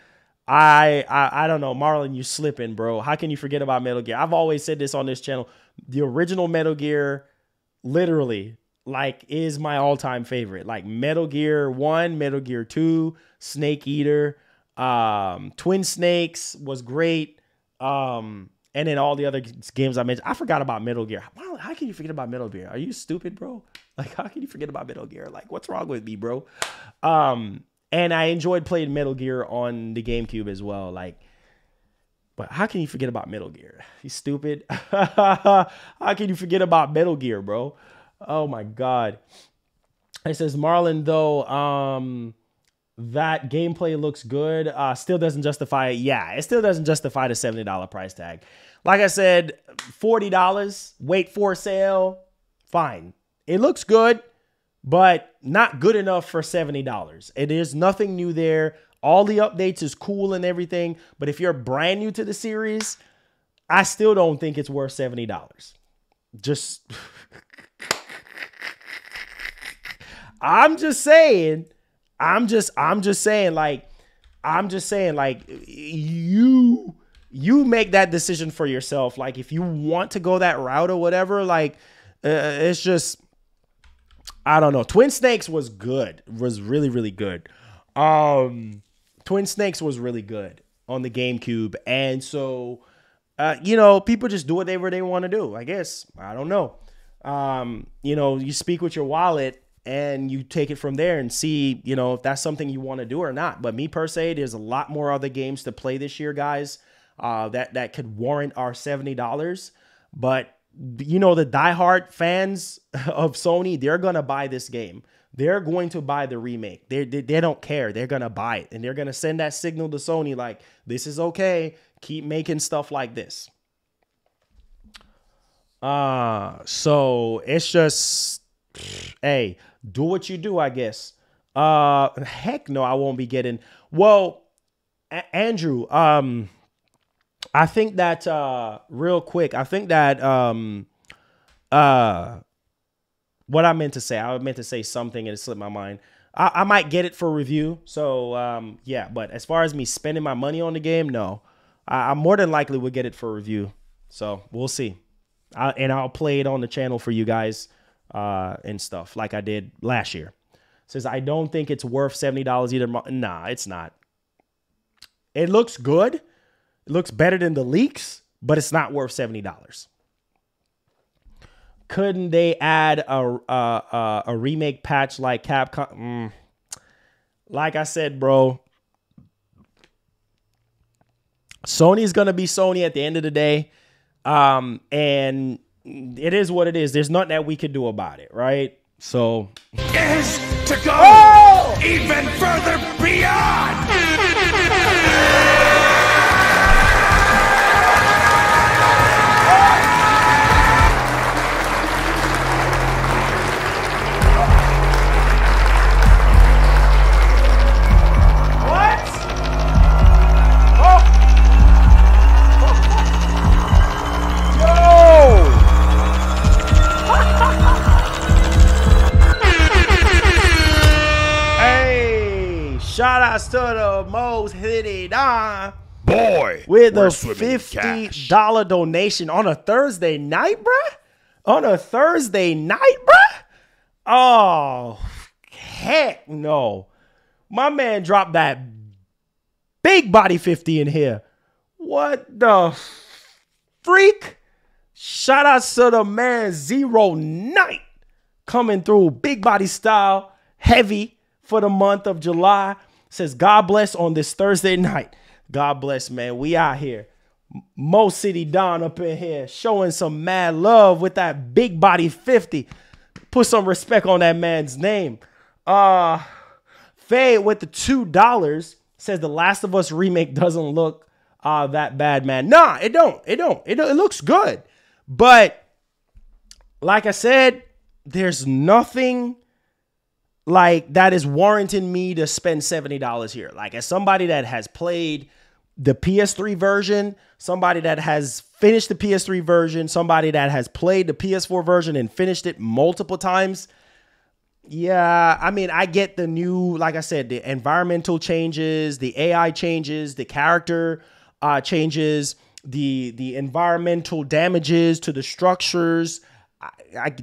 I don't know, Marlon, you slipping, bro. How can you forget about Metal Gear? I've always said this on this channel. The original Metal Gear, literally, like, is my all-time favorite. Like Metal Gear 1, Metal Gear 2, Snake Eater, Twin Snakes was great. And then all the other games I mentioned. I forgot about Metal Gear. How can you forget about Metal Gear? Are you stupid, bro? Like, how can you forget about Metal Gear? Like, what's wrong with me, bro? And I enjoyed playing Metal Gear on the GameCube as well. Like, but how can you forget about Metal Gear? You stupid. How can you forget about Metal Gear, bro? Oh my God. It says, Marlon, though, that gameplay looks good. Still doesn't justify it. Yeah, it still doesn't justify the $70 price tag. Like I said, $40, wait for a sale, fine. It looks good, but not good enough for $70. It is nothing new there. All the updates is cool and everything, but if you're brand new to the series, I still don't think it's worth $70. Just, I'm just saying, like, you make that decision for yourself. Like, if you want to go that route or whatever, like, it's just, I don't know. Twin Snakes was good. Was really, really good. Twin Snakes was really good on the GameCube. And so, you know, people just do whatever they want to do, I guess. I don't know. You know, you speak with your wallet and you take it from there and see, you know, if that's something you want to do or not. But me per se, there's a lot more other games to play this year, guys, that could warrant our $70. But, you know, the diehard fans of Sony, they're going to buy this game. They're going to buy the remake. They don't care. They're going to buy it. And they're going to send that signal to Sony like, this is okay. Keep making stuff like this. So it's just, hey, do what you do, I guess. Heck no, I won't be getting. Well, Andrew, I think that real quick, I think that what I meant to say something and it slipped my mind. I might get it for review. So yeah, but as far as me spending my money on the game, no. I more than likely would get it for review. So we'll see. And I'll play it on the channel for you guys and stuff like I did last year. Says, I don't think it's worth $70 either. Nah, it's not. It looks good. It looks better than the leaks, but it's not worth $70. Couldn't they add a remake patch like Capcom? Like I said, bro, Sony's going to be Sony at the end of the day. And it is what it is. There's nothing that we could do about it, right? So is to go even further beyond. Shout outs to the most hitty Don boy with a $50 donation on a Thursday night, bruh. On a Thursday night, bruh. Oh, heck no. My man dropped that big body 50 in here. What the freak? Shout outs to the man Zero Night coming through big body style, heavy for the month of July. Says, God bless on this Thursday night. God bless, man. We out here. Mo City Don up in here showing some mad love with that big body 50. Put some respect on that man's name. Fade with the $2 says the Last of Us remake doesn't look that bad, man. Nah, it don't. It looks good. But like I said, there's nothing like that is warranting me to spend $70 here. Like, as somebody that has played the PS3 version, somebody that has finished the PS3 version, somebody that has played the PS4 version and finished it multiple times. Yeah, I mean, I get the new, like I said, the environmental changes, the AI changes, the character changes, the environmental damages to the structures,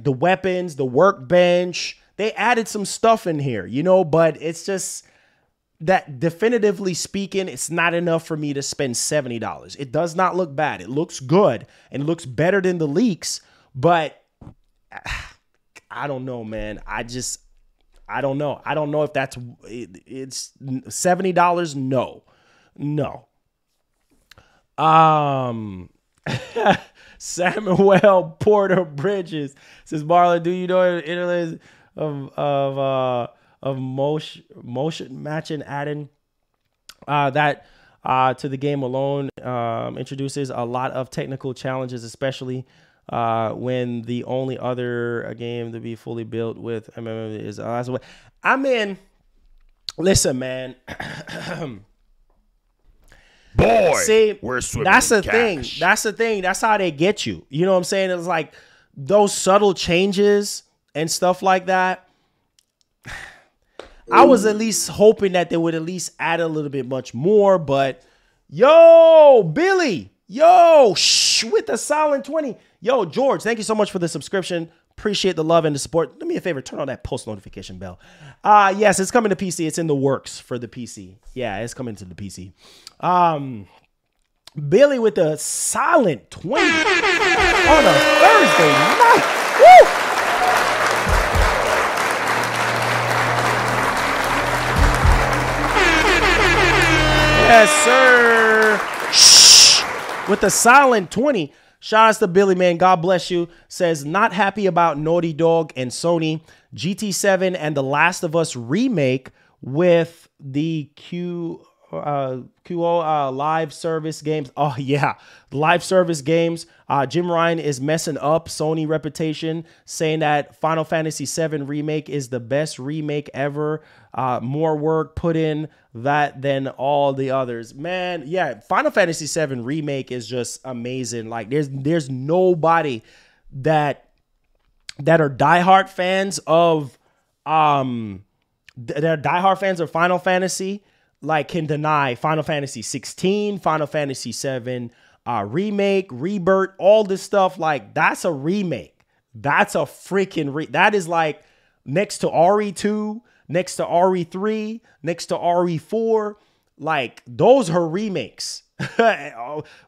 the weapons, the workbench. They added some stuff in here, you know, but it's just that definitively speaking, it's not enough for me to spend $70. It does not look bad. It looks good and looks better than the leaks, but I don't know, man. I don't know. I don't know if it's $70. No. Samuel Porter Bridges says, Marlon, do you know interlays of motion matching adding that to the game alone introduces a lot of technical challenges, especially when the only other game to be fully built with is I mean, listen, man. Boy, see, we're swimming that's in the thing. cash. That's the thing. That's how they get you. You know what I'm saying? It's like those subtle changes and stuff like that. I was at least hoping that they would at least add a little bit much more, but yo, Billy, with the silent 20. Yo, George, thank you so much for the subscription. Appreciate the love and the support. Do me a favor, turn on that post notification bell. Yes, it's coming to PC. It's in the works for the PC. Yeah, it's coming to the PC. Billy with the silent 20 on a Thursday night. Woo! Yes, sir. Shh. With the silent 20. Shout out to Billy, man. God bless you. Says, not happy about Naughty Dog and Sony. GT7 and The Last of Us remake with the QO live service games. Oh, yeah. Live service games. Jim Ryan is messing up Sony reputation, saying that Final Fantasy VII Remake is the best remake ever. More work put in that than all the others. Man, yeah, Final Fantasy VII Remake is just amazing. Like, there's nobody that are diehard fans of Final Fantasy like can deny Final Fantasy 16, Final Fantasy 7 remake, rebirth, all this stuff. Like, that's a remake. That's a freaking that is like next to RE2, next to RE3, next to RE4. Like, those are remakes.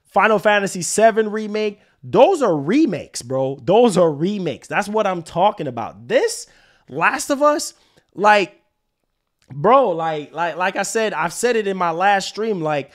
Final Fantasy 7 remake, those are remakes, bro. Those are remakes. That's what I'm talking about. This Last of Us, like, bro, like I said, I've said it in my last stream, like,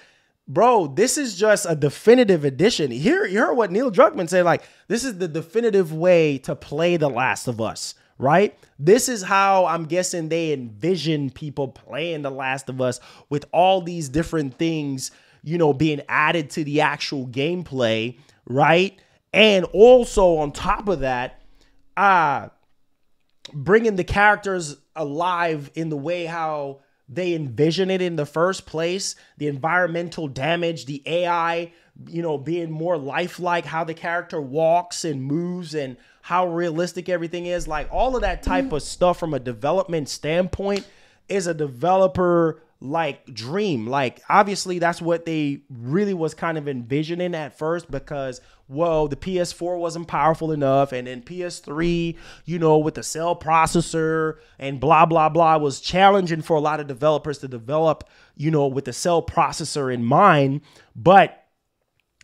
bro, this is just a definitive edition. You heard what Neil Druckmann said, like, this is the definitive way to play The Last of Us, right? This is how I'm guessing they envision people playing The Last of Us, with all these different things, you know, being added to the actual gameplay, right? And also on top of that, bringing the characters alive in the way how they envision it in the first place, the environmental damage, the AI, you know, being more lifelike, how the character walks and moves and how realistic everything is. Like, all of that type of stuff from a development standpoint is a developer like dream. Like, obviously that's what they really was kind of envisioning at first, because, whoa, the PS4 wasn't powerful enough, and then PS3, you know, with the cell processor and blah blah blah, was challenging for a lot of developers to develop, you know, with the cell processor in mind. But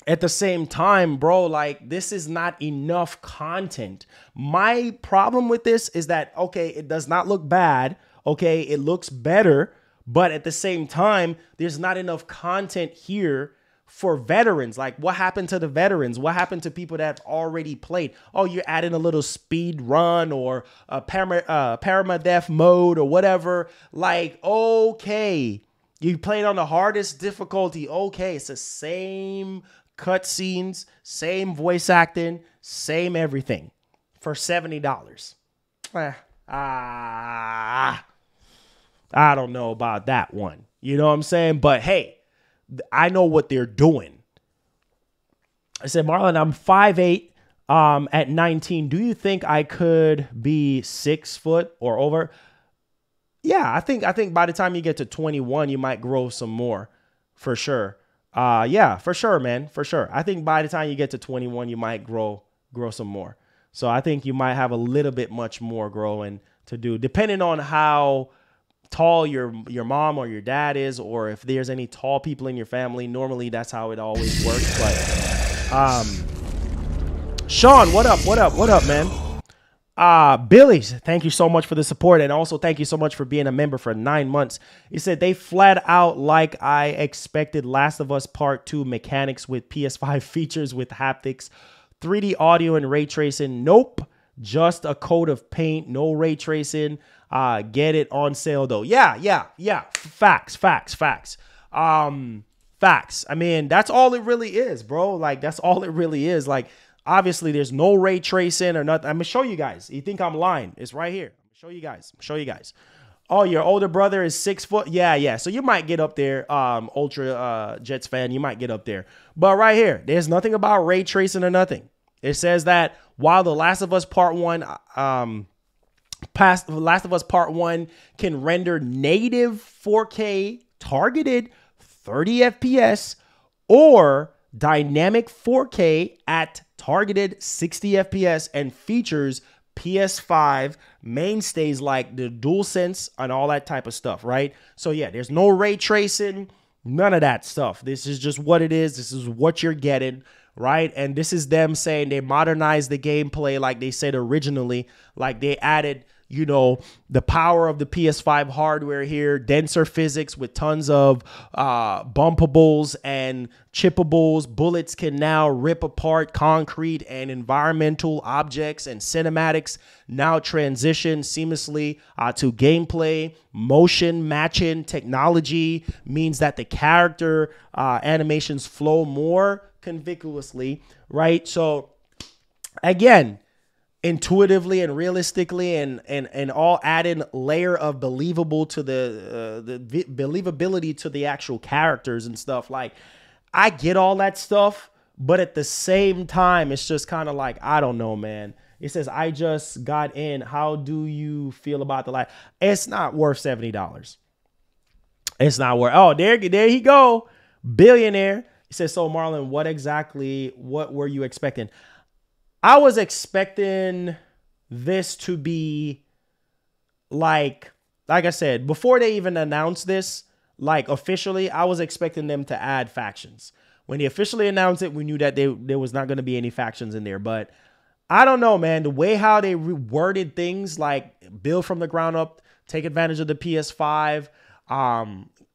at the same time, bro, like, this is not enough content. My problem with this is that, okay, it does not look bad. Okay, it looks better. But at the same time, there's not enough content here for veterans. Like, what happened to the veterans? What happened to people that have already played? Oh, you're adding a little speed run or a permadeath mode or whatever. Like, okay, you played on the hardest difficulty. Okay, it's the same cutscenes, same voice acting, same everything for $70. I don't know about that one. You know what I'm saying? But hey, I know what they're doing. I said, Marlon, I'm 5'8", at 19. Do you think I could be 6 foot or over? Yeah, I think by the time you get to 21, you might grow some more, for sure. Yeah, for sure, man, for sure. I think by the time you get to 21, you might grow some more. So I think you might have a little bit much more growing to do, depending on how tall your mom or your dad is, or if there's any tall people in your family. Normally, that's how it always works. But Sean, what up, man? Billy, thank you so much for the support, and also thank you so much for being a member for 9 months. He said they flat out, like I expected, Last of Us Part 2 mechanics with PS5 features with haptics, 3D audio and ray tracing. Nope, just a coat of paint, no ray tracing. Get it on sale though. Yeah. Facts. Facts. I mean, that's all it really is, bro. Like, that's all it really is. Like, obviously, there's no ray tracing or nothing. I'm going to show you guys. You think I'm lying. It's right here. I'm going to show you guys. Oh, your older brother is 6 foot? Yeah. So you might get up there, Ultra Jets fan. You might get up there. But right here, there's nothing about ray tracing or nothing. It says that while The Last of Us Part 1, The Last of Us Part 1 can render native 4K targeted 30 FPS or dynamic 4K at targeted 60 FPS and features PS5 mainstays like the DualSense and all that type of stuff, right? So yeah, there's no ray tracing, none of that stuff. This is just what it is. This is what you're getting, right? And this is them saying they modernized the gameplay like they said originally, like they added, you know, the power of the PS5 hardware here, denser physics with tons of bumpables and chippables. Bullets can now rip apart concrete and environmental objects, and cinematics now transition seamlessly to gameplay. Motion matching technology means that the character animations flow more conspicuously, right? So again, intuitively and realistically and all added layer of believable to the believability to the actual characters and stuff. Like, I get all that stuff, but at the same time, it's just kind of like, I don't know, man. It says, I just got in. How do you feel about the life? It's not worth $70. It's not worth. Oh, there he go. Billionaire. He says, so Marlon, what were you expecting? I was expecting this to be like I said, before they even announced this, like officially, I was expecting them to add factions. When they officially announced it, we knew that there was not going to be any factions in there. But I don't know, man, the way how they worded things, like build from the ground up, take advantage of the PS5.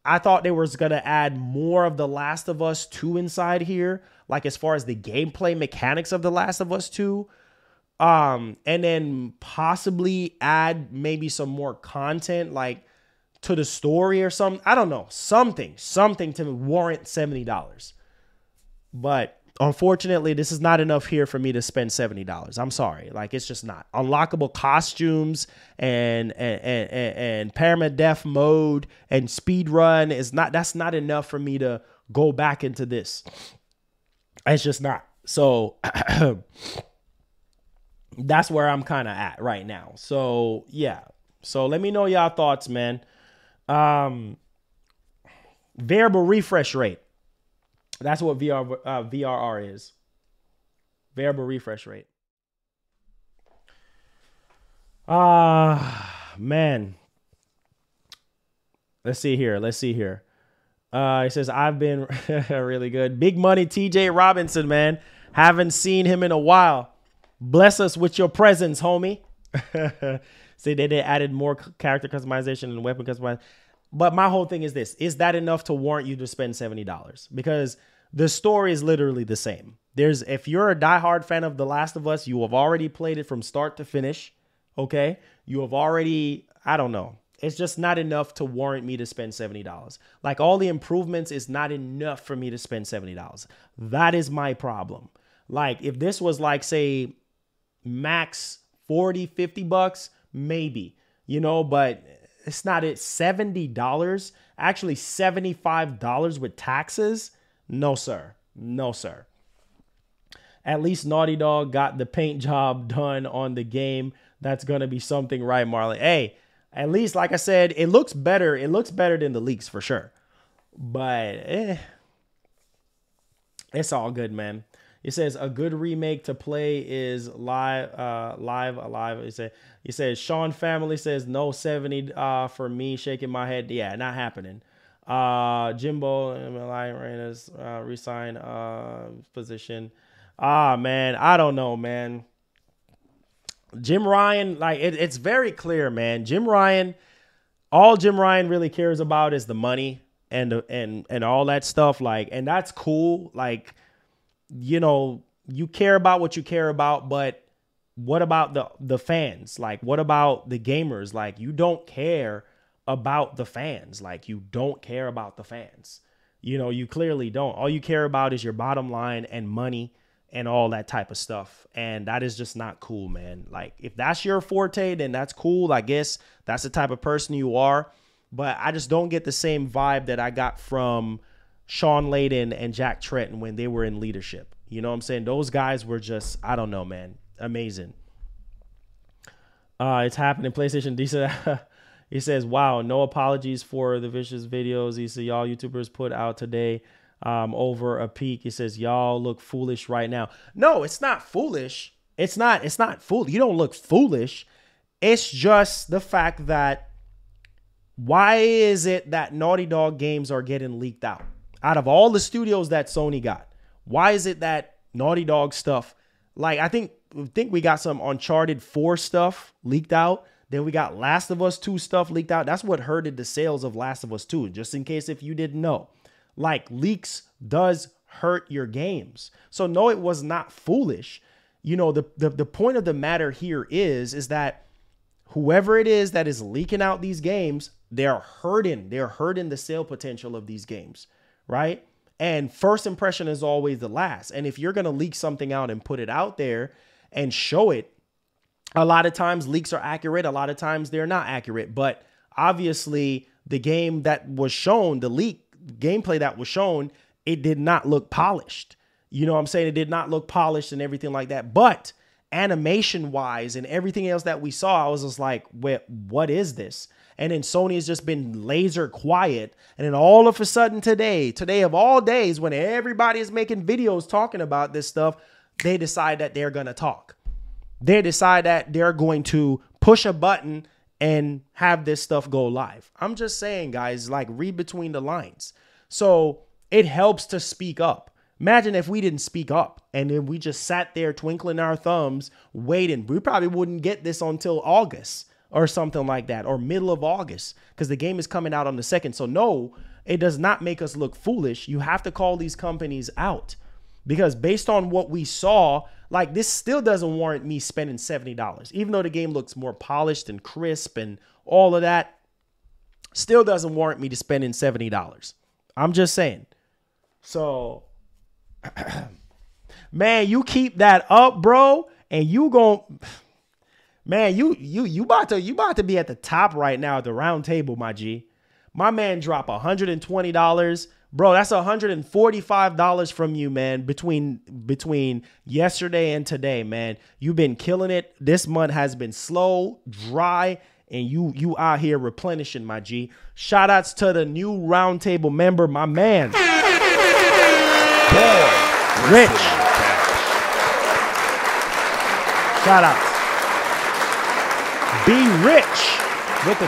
I thought they was going to add more of The Last of Us 2 inside here, like as far as the gameplay mechanics of The Last of Us 2. And then possibly add maybe some more content, like to the story or something. I don't know, something to warrant $70. But unfortunately, this is not enough here for me to spend $70. I'm sorry. Like, it's just not. Unlockable costumes and permadeath mode and speed run is not, that's not enough for me to go back into this. It's just not. So that's where I'm kind of at right now. So yeah. So let me know y'all thoughts, man. Variable refresh rate. That's what VRR is. Variable refresh rate. Man. Let's see here. He says, I've been really good. Big money TJ Robinson, man. Haven't seen him in a while. Bless us with your presence, homie. Say they added more character customization and weapon customization. But my whole thing is this. Is that enough to warrant you to spend $70? Because the story is literally the same. If you're a diehard fan of The Last of Us, you have already played it from start to finish. Okay? You have already, I don't know. It's just not enough to warrant me to spend $70. Like, all the improvements is not enough for me to spend $70. That is my problem. Like, if this was like, say, max $40, $50, maybe, you know, but it's not it $70, actually $75 with taxes. No, sir. No, sir. At least Naughty Dog got the paint job done on the game. That's going to be something, right, Marley? Hey, at least, like I said, it looks better. It looks better than the leaks for sure. But it's all good, man. It says a good remake to play is live. It says Sean Family says no 70 for me. Shaking my head. Yeah, not happening. Jimbo Reyna's resign position. Man, I don't know, man. Jim Ryan, like it's very clear, man. Jim Ryan, all Jim Ryan really cares about is the money and all that stuff. Like, and that's cool. Like, you know, you care about what you care about, but what about the fans? Like, what about the gamers? Like, you don't care about the fans. Like, you don't care about the fans. You know, you clearly don't. All you care about is your bottom line and money and all that type of stuff. And that is just not cool, man. Like, if that's your forte, then that's cool. I guess that's the type of person you are. But I just don't get the same vibe that I got from Sean Layden and Jack Tretton when they were in leadership. You know what I'm saying? Those guys were just, I don't know, man. Amazing. It's happening. PlayStation. He says, wow, no apologies for the vicious videos he said y'all YouTubers put out today. Over a peak. He says, y'all look foolish right now. No, it's not foolish. It's not foolish. You don't look foolish. It's just the fact that why is it that Naughty Dog games are getting leaked out of all the studios that Sony got? Why is it that Naughty Dog stuff, like I think we got some Uncharted 4 stuff leaked out. Then we got Last of Us 2 stuff leaked out. That's what hurted the sales of Last of Us 2, just in case if you didn't know. Like, leaks does hurt your games. So no, it was not foolish. You know, the point of the matter here is that whoever it is that is leaking out these games, they're hurting the sale potential of these games, right? And first impression is always the last. And if you're going to leak something out and put it out there and show it, a lot of times leaks are accurate. A lot of times they're not accurate. But obviously the game that was shown, the leak gameplay that was shown, it did not look polished. You know what I'm saying? It did not look polished and everything like that. But animation wise and everything else that we saw, I was just like, what is this? And then Sony has just been laser quiet. And then all of a sudden today of all days, when everybody is making videos talking about this stuff, they decide that they're going to talk. They decide that they're going to push a button and have this stuff go live. I'm just saying, guys, like, read between the lines. So it helps to speak up. Imagine if we didn't speak up and then we just sat there twinkling our thumbs, waiting. We probably wouldn't get this until August or something like that, or middle of August, because the game is coming out on the 2nd. So no, it does not make us look foolish. You have to call these companies out, because based on what we saw, like, this still doesn't warrant me spending $70. Even though the game looks more polished and crisp and all of that, still doesn't warrant me to spending $70. I'm just saying. So, man, you keep that up, bro, and you gon', man, you about to be at the top right now at the round table, my G. My man dropped $120. Bro, that's $145 from you, man, between yesterday and today, man. You've been killing it. This month has been slow, dry, and you out here replenishing, my G. Shout outs to the new roundtable member, my man. Rich. Shout outs. Be Rich with the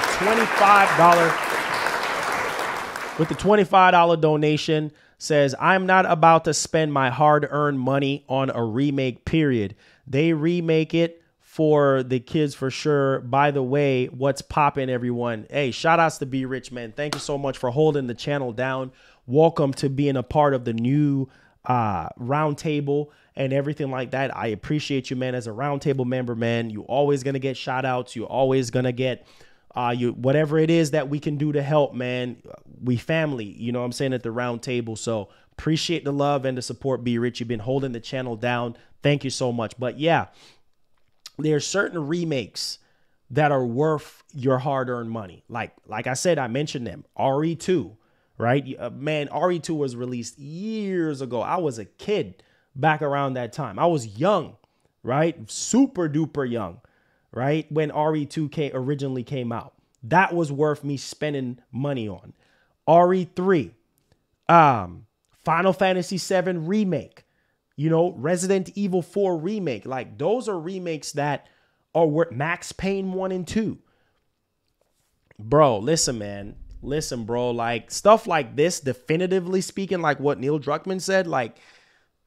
$25 donation. Says, I'm not about to spend my hard-earned money on a remake, period. They remake it for the kids for sure. By the way, what's poppin', everyone? Hey, shout outs to Be Rich, man. Thank you so much for holding the channel down. Welcome to being a part of the new roundtable and everything like that. I appreciate you, man. As a roundtable member, man, you always gonna get shout outs. You always gonna get whatever it is that we can do to help, man. We family, you know what I'm saying, at the round table. So appreciate the love and the support, Be Rich. You've been holding the channel down. Thank you so much. But yeah, there's certain remakes that are worth your hard-earned money. Like I said, I mentioned them. RE2, right? Man, RE2 was released years ago. I was a kid back around that time. I was young, right? Super duper young, right? When RE2 originally came out. That was worth me spending money on. RE3, Final Fantasy VII Remake, Resident Evil 4 Remake. Like, those are remakes that are worth. Max Payne 1 and 2. Bro, listen, man. Listen, bro. Like, stuff like this, definitively speaking, like what Neil Druckmann said, like,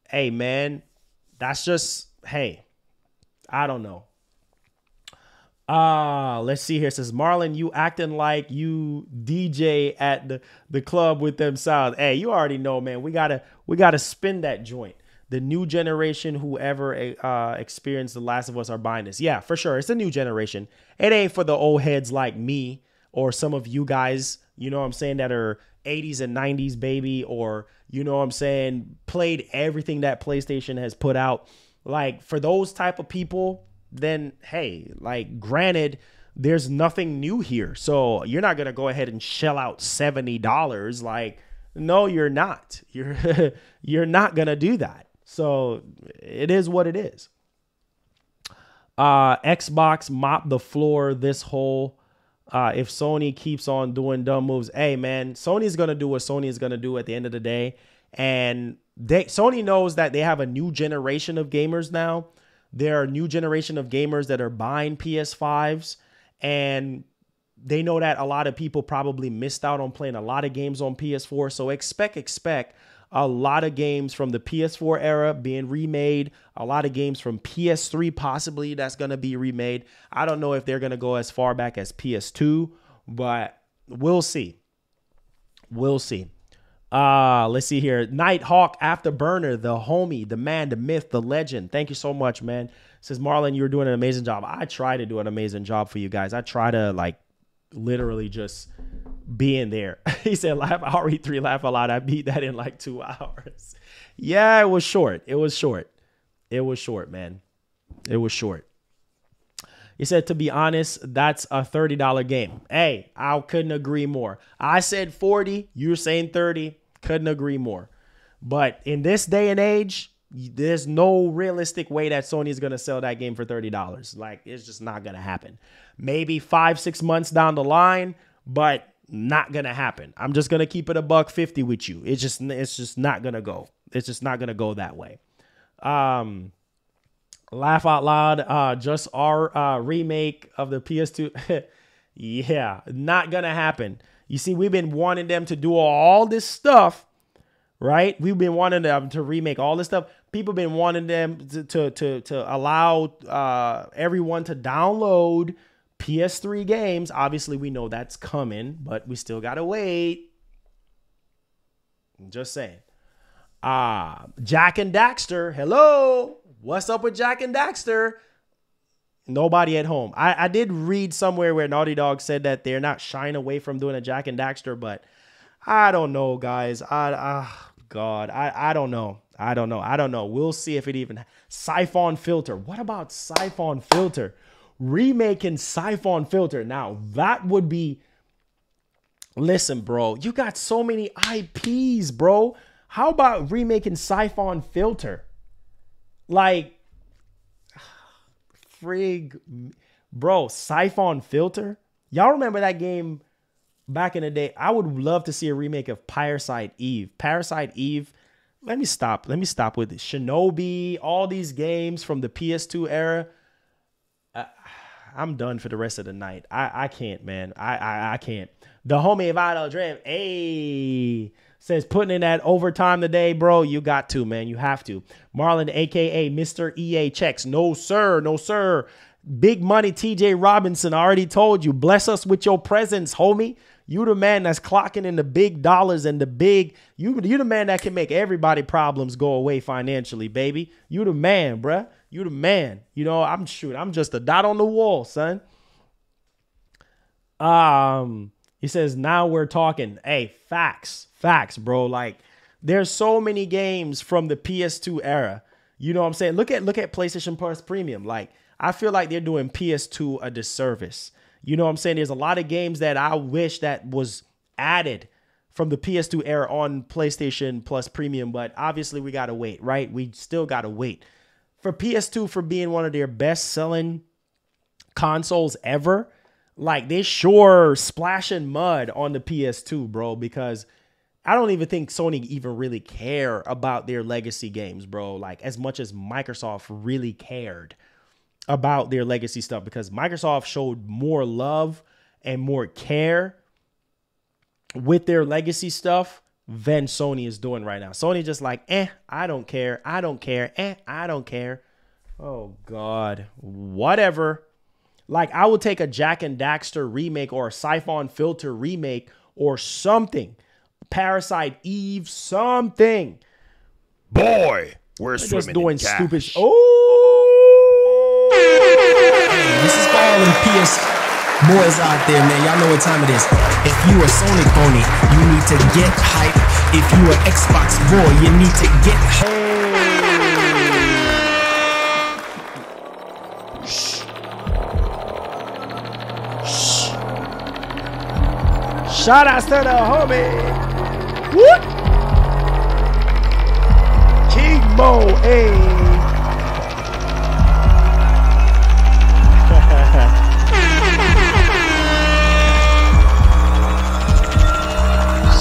hey, man, that's just, hey, I don't know. Let's see here. It says, Marlon, you acting like you DJ at the club with them sounds. Hey, you already know, man. We gotta spin that joint. The new generation, whoever experienced The Last of Us, are buying this. Yeah, for sure. It's the new generation. It ain't for the old heads like me or some of you guys, you know what I'm saying, that are 80s and 90s baby, or, you know what I'm saying, played everything that PlayStation has put out. Like, for those type of people, then, hey, like, granted, there's nothing new here. So you're not going to go ahead and shell out $70. Like, no, you're not. You're not going to do that. So it is what it is. Xbox mopped the floor this whole, if Sony keeps on doing dumb moves. Hey, man, Sony's going to do what Sony is going to do at the end of the day. And Sony knows that they have a new generation of gamers now. There are a new generation of gamers that are buying PS5s, and they know that a lot of people probably missed out on playing a lot of games on PS4. So expect a lot of games from the PS4 era being remade, a lot of games from PS3 possibly that's going to be remade. I don't know if they're going to go as far back as PS2, but we'll see. We'll see. Let's see here. Nighthawk Afterburner, the homie, the man, the myth, the legend. Thank you so much, man. Says, Marlon, you're doing an amazing job. I try to do an amazing job for you guys. I try to, like, literally just be in there. He said, RE3, laugh a lot. I beat that in like 2 hours. Yeah, it was short. It was short, man. It was short. He said, to be honest, that's a $30 game. Hey, I couldn't agree more. I said 40. You're saying 30. Couldn't agree more. But in this day and age, there's no realistic way that Sony is going to sell that game for $30. Like, it's just not going to happen. Maybe 5-6 months down the line, but not going to happen. I'm just going to keep it $150 with you. It's just not going to go. It's just not going to go that way. Laugh out loud. Just our remake of the PS2. Yeah, not going to happen. You see, we've been wanting them to do all this stuff, right? We've been wanting them to remake all this stuff. People have been wanting them to allow everyone to download PS3 games. Obviously, we know that's coming, but we still got to wait. I'm just saying. Jack and Daxter. Hello. What's up with Jack and Daxter? Nobody at home. I did read somewhere where Naughty Dog said that they're not shying away from doing a Jack and Daxter, but I don't know, guys. I don't know. I don't know. We'll see if it even... Siphon Filter. What about Siphon Filter? Remaking Siphon Filter. Now, that would be... Listen, bro. You got so many IPs, bro. How about remaking Siphon Filter? Like... Frig, bro, Siphon Filter. Y'all remember that game back in the day? I would love to see a remake of Parasite Eve. Parasite Eve. Let me stop with it. Shinobi, all these games from the PS2 era. I'm done for the rest of the night. I can't, man. I can't. The homie Vado Dream, hey, says putting in that overtime today, bro. You got to, man. You have to. Marlon, a.k.a. Mr. EA checks. No, sir. No, sir. Big money TJ Robinson. I already told you. Bless us with your presence, homie. You the man that's clocking in the big dollars and the big... You the man that can make everybody problems go away financially, baby. You the man, bruh. You the man. You know, I'm just a dot on the wall, son. He says, now we're talking. Hey, facts, bro. Like, there's so many games from the PS2 era. You know what I'm saying? Look at PlayStation Plus Premium. Like, I feel like they're doing PS2 a disservice. You know what I'm saying? There's a lot of games that I wish that was added from the PS2 era on PlayStation Plus Premium, but obviously we got to wait, right? We still got to wait. For PS2 for being one of their best-selling consoles ever, like they sure splashing mud on the PS2, bro, because I don't even think Sony even really care about their legacy games, bro, like as much as Microsoft really cared about their legacy stuff, because Microsoft showed more love and more care with their legacy stuff than Sony is doing right now. Sony just like, I don't care. I don't care. I don't care. Oh, God. Whatever. Like, I would take a Jack and Daxter remake or a Siphon Filter remake or something. Parasite Eve, something. Boy, we're They're swimming just doing in cash. stupid. Oh. This is for all of the PS boys out there, man. Y'all know what time it is. If you a Sonic pony, you need to get hype. If you an Xbox boy, you need to get hype. Shout out to the homie. What? King Mo,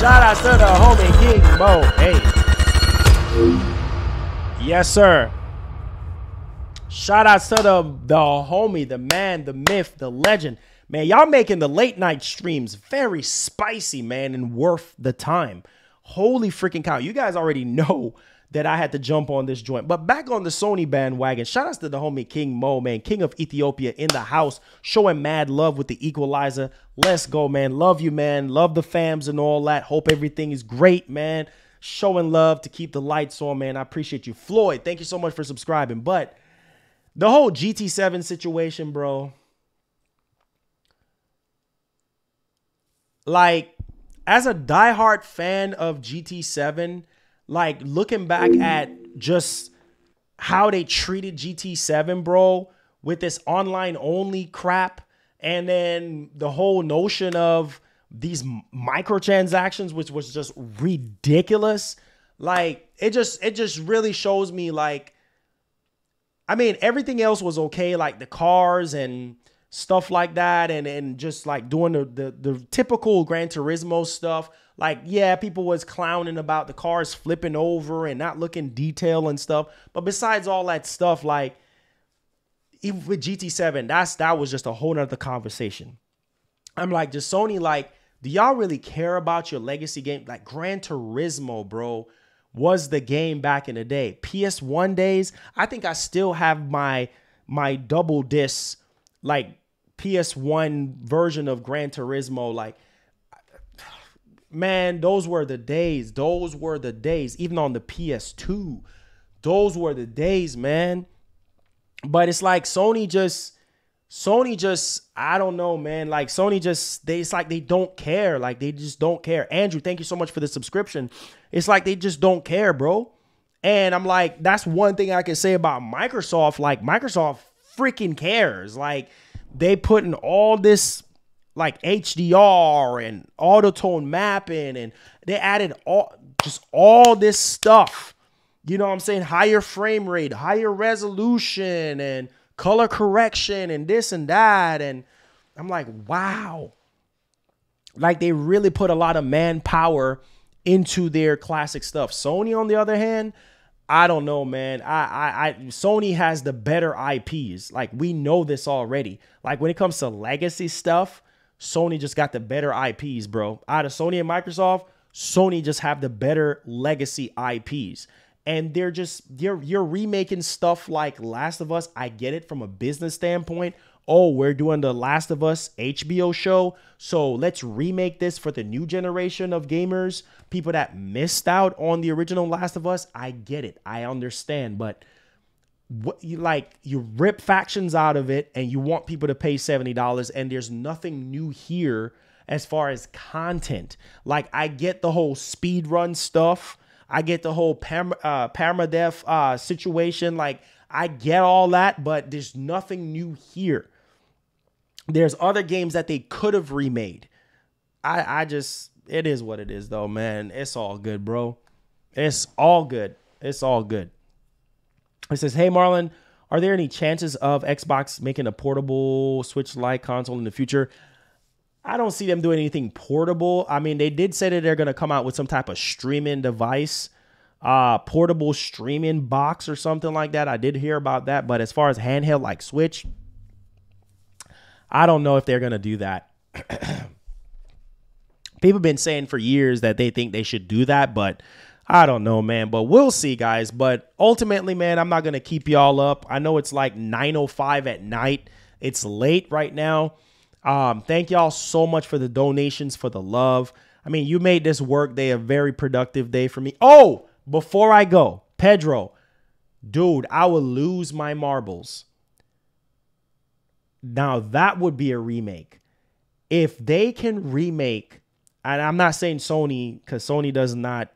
Shout out to the homie King Mo, Yes, sir. Shout out to the homie, the man, the myth, the legend. Man, y'all making the late night streams very spicy, man, and worth the time. Holy freaking cow. You guys already know that I had to jump on this joint. But back on the Sony bandwagon, shout outs to the homie King Mo, man. King of Ethiopia in the house, showing mad love with the equalizer. Let's go, man. Love you, man. Love the fams and all that. Hope everything is great, man. Showing love to keep the lights on, man. I appreciate you. Floyd, thank you so much for subscribing. But the whole GT7 situation, bro. Like, as a diehard fan of GT7, like, looking back at just how they treated GT7, bro, with this online-only crap, and then the whole notion of these microtransactions, which was just ridiculous. Like, it just really shows me, like, I mean, everything else was okay, like the cars and stuff like that, and just like doing the typical Gran Turismo stuff. Like, yeah, people was clowning about the cars flipping over and not looking detailed and stuff. But besides all that stuff, like, even with GT7, that was just a whole nother conversation. I'm like, just Sony, like, do y'all really care about your legacy game? Like, Gran Turismo, bro, was the game back in the day. PS1 days, I think I still have my double disc, like, PS1 version of Gran Turismo. Like, man, those were the days. Those were the days. Even on the PS2, those were the days, man. But it's like Sony just, I don't know, man. Like, Sony just, it's like they don't care. Like, they just don't care. Andrew, thank you so much for the subscription. It's like they just don't care, bro. And I'm like, that's one thing I can say about Microsoft. Like, Microsoft freaking cares. Like, they put in all this, like, HDR and auto-tone mapping, and they added all this stuff. You know what I'm saying? Higher frame rate, higher resolution, and color correction, and this and that. And I'm like, wow. Like, they really put a lot of manpower into their classic stuff. Sony, on the other hand, I don't know, man. Sony has the better IPs. Like, we know this already. Like, when it comes to legacy stuff, Sony just got the better IPs, bro. Out of Sony and Microsoft, Sony just have the better legacy IPs. And they're just, you're remaking stuff like Last of Us. I get it from a business standpoint. Oh, we're doing the Last of Us HBO show, so let's remake this for the new generation of gamers, people that missed out on the original Last of Us. I get it. I understand. But what you rip factions out of it and you want people to pay $70, and there's nothing new here as far as content. Like, I get the whole speed run stuff. I get the whole permadeath situation. Like, I get all that, but there's nothing new here. There's other games that they could have remade. I just, it is what it is though, man. It's all good, bro. It's all good. It's all good. It says, hey, Marlon, are there any chances of Xbox making a portable Switch-like console in the future? I don't see them doing anything portable. I mean, they did say that they're going to come out with some type of streaming device, portable streaming box or something like that. I did hear about that. But as far as handheld like Switch, I don't know if they're going to do that. People have been saying for years that they think they should do that, but I don't know, man. But we'll see, guys. But ultimately, man, I'm not going to keep y'all up. I know it's like 9:05 at night. It's late right now. Thank y'all so much for the donations, for the love. I mean, you made this work day a very productive day for me. Oh, before I go, Pedro, dude, I will lose my marbles. Now, that would be a remake. If they can remake, and I'm not saying Sony, because Sony does not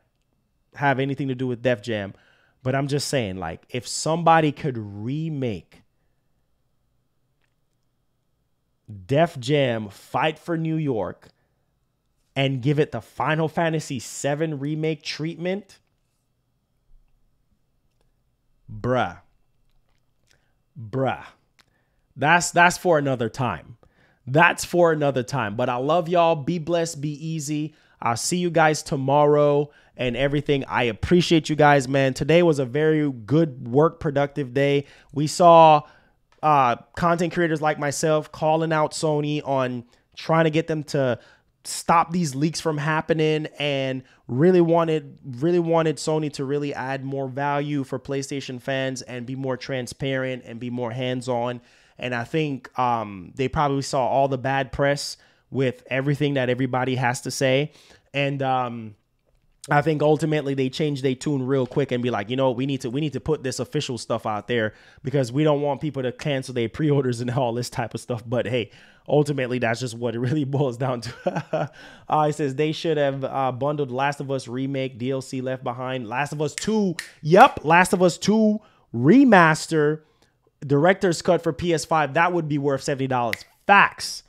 have anything to do with Def Jam, but I'm just saying, like, if somebody could remake Def Jam Fight for New York and give it the Final Fantasy VII remake treatment, bruh, that's for another time. That's for another time. But I love y'all. Be blessed. Be easy. I'll see you guys tomorrow and everything. I appreciate you guys, man. Today was a very good work, productive day. We saw content creators like myself calling out Sony on trying to get them to stop these leaks from happening, and really wanted Sony to really add more value for PlayStation fans and be more transparent and be more hands-on. And I think they probably saw all the bad press with everything that everybody has to say. And I think ultimately they changed their tune real quick and be like, you know, we need to put this official stuff out there because we don't want people to cancel their pre-orders and all this type of stuff. But hey, ultimately that's just what it really boils down to. It says they should have bundled Last of Us Remake, DLC Left Behind, Last of Us 2. Yep, Last of Us 2 Remaster, Director's Cut for PS5. That would be worth $70. Facts.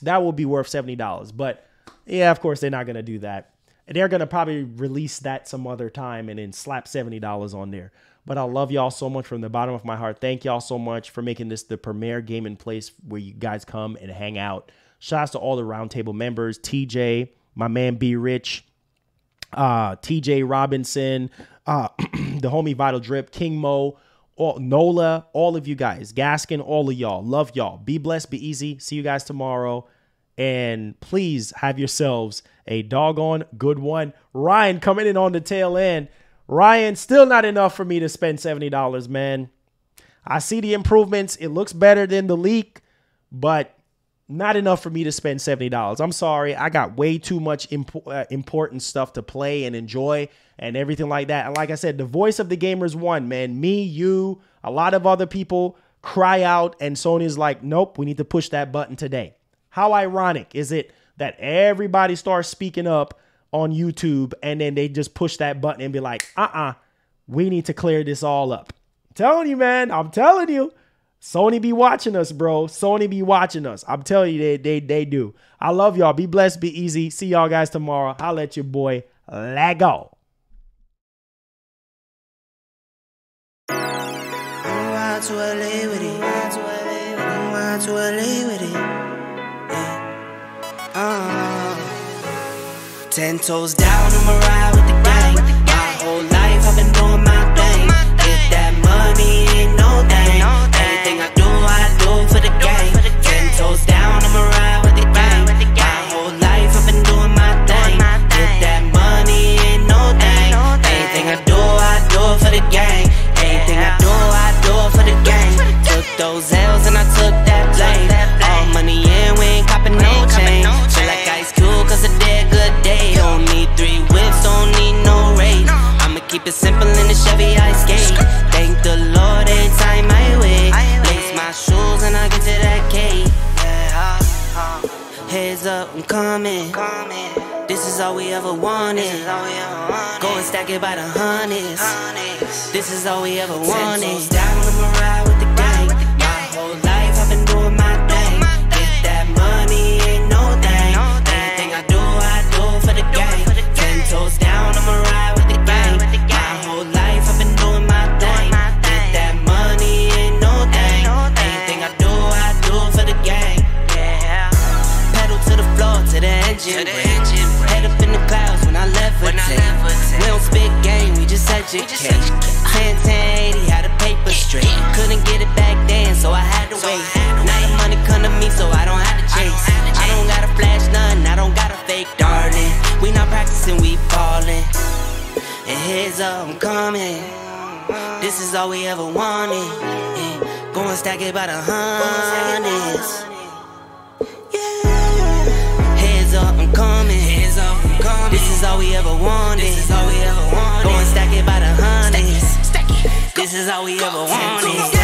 That would be worth $70. But yeah, of course they're not going to do that. They're going to probably release that some other time and then slap $70 on there. But I love y'all so much from the bottom of my heart. Thank y'all so much for making this the premier gaming place where you guys come and hang out. Shouts to all the Roundtable members. TJ, my man B Rich, TJ Robinson, the homie Vital Drip, King Mo, Nola, all of you guys. Gaskin, all of y'all. Love y'all. Be blessed. Be easy. See you guys tomorrow. And please have yourselves a doggone good one. Ryan coming in on the tail end. Ryan, still not enough for me to spend $70, man. I see the improvements. It looks better than the leak, but not enough for me to spend $70. I'm sorry. I got way too much important stuff to play and enjoy and everything like that. And like I said, the voice of the gamers won, man. Me, you, a lot of other people cry out, and Sony's like, nope, we need to push that button today. How ironic is it that everybody starts speaking up on YouTube and then they just push that button and be like, we need to clear this all up. I'm telling you, man. I'm telling you. Sony be watching us, bro. Sony be watching us. I'm telling you, they do. I love y'all. Be blessed. Be easy. See y'all guys tomorrow. Holla at your boy. Lego. To LA with it. To LA with it. 10 toes down, I'ma ride with the gang. My whole life I've been doing my thing. Get that money, ain't no thing. Anything I do for the gang. 10 toes down, I'ma ride with the gang. My whole life I've been doing my thing. Get that money, ain't no thing. Anything I do for the gang. Anything I do for the gang. Took those L's and I took that blame. All money in, we ain't copping no change. Feel like Ice Cube cause a dead good day. Don't need 3 whips, don't need no race. I'ma keep it simple in the Chevy I skate. Thank the Lord every time I wait. Lace my shoes and I get to that cake. Heads up, I'm coming. This is all we ever wanted. Go and stack it by the hundreds. This is all we ever wanted. 10 toes down, I'ma ride with the gang. My whole life I've been doing my thing. Get that money, ain't no thing. Anything I do for the gang. 10 toes down, I'ma ride with the gang. My whole life I've been doing my thing. Get that money, ain't no thing. Anything I do for the gang. Yeah. Pedal to the floor, to the engine. Head up in the clouds when I levitate. We don't spit game, we just educate. 10-10-80, had a paper straight. Couldn't get it back then, so I had to wait. Now the money come to me, so I don't have to chase. I don't gotta flash none, I don't gotta fake, darling. We not practicing, we ballin'. And heads up, I'm coming. This is all we ever wanted. Yeah. Go and stack it by the hundreds. Yeah. Heads up, I'm coming. Heads up, I'm coming. This is all we ever wanted. This is all we ever wanted. Go and stack it by the hundreds. This is all we ever wanted.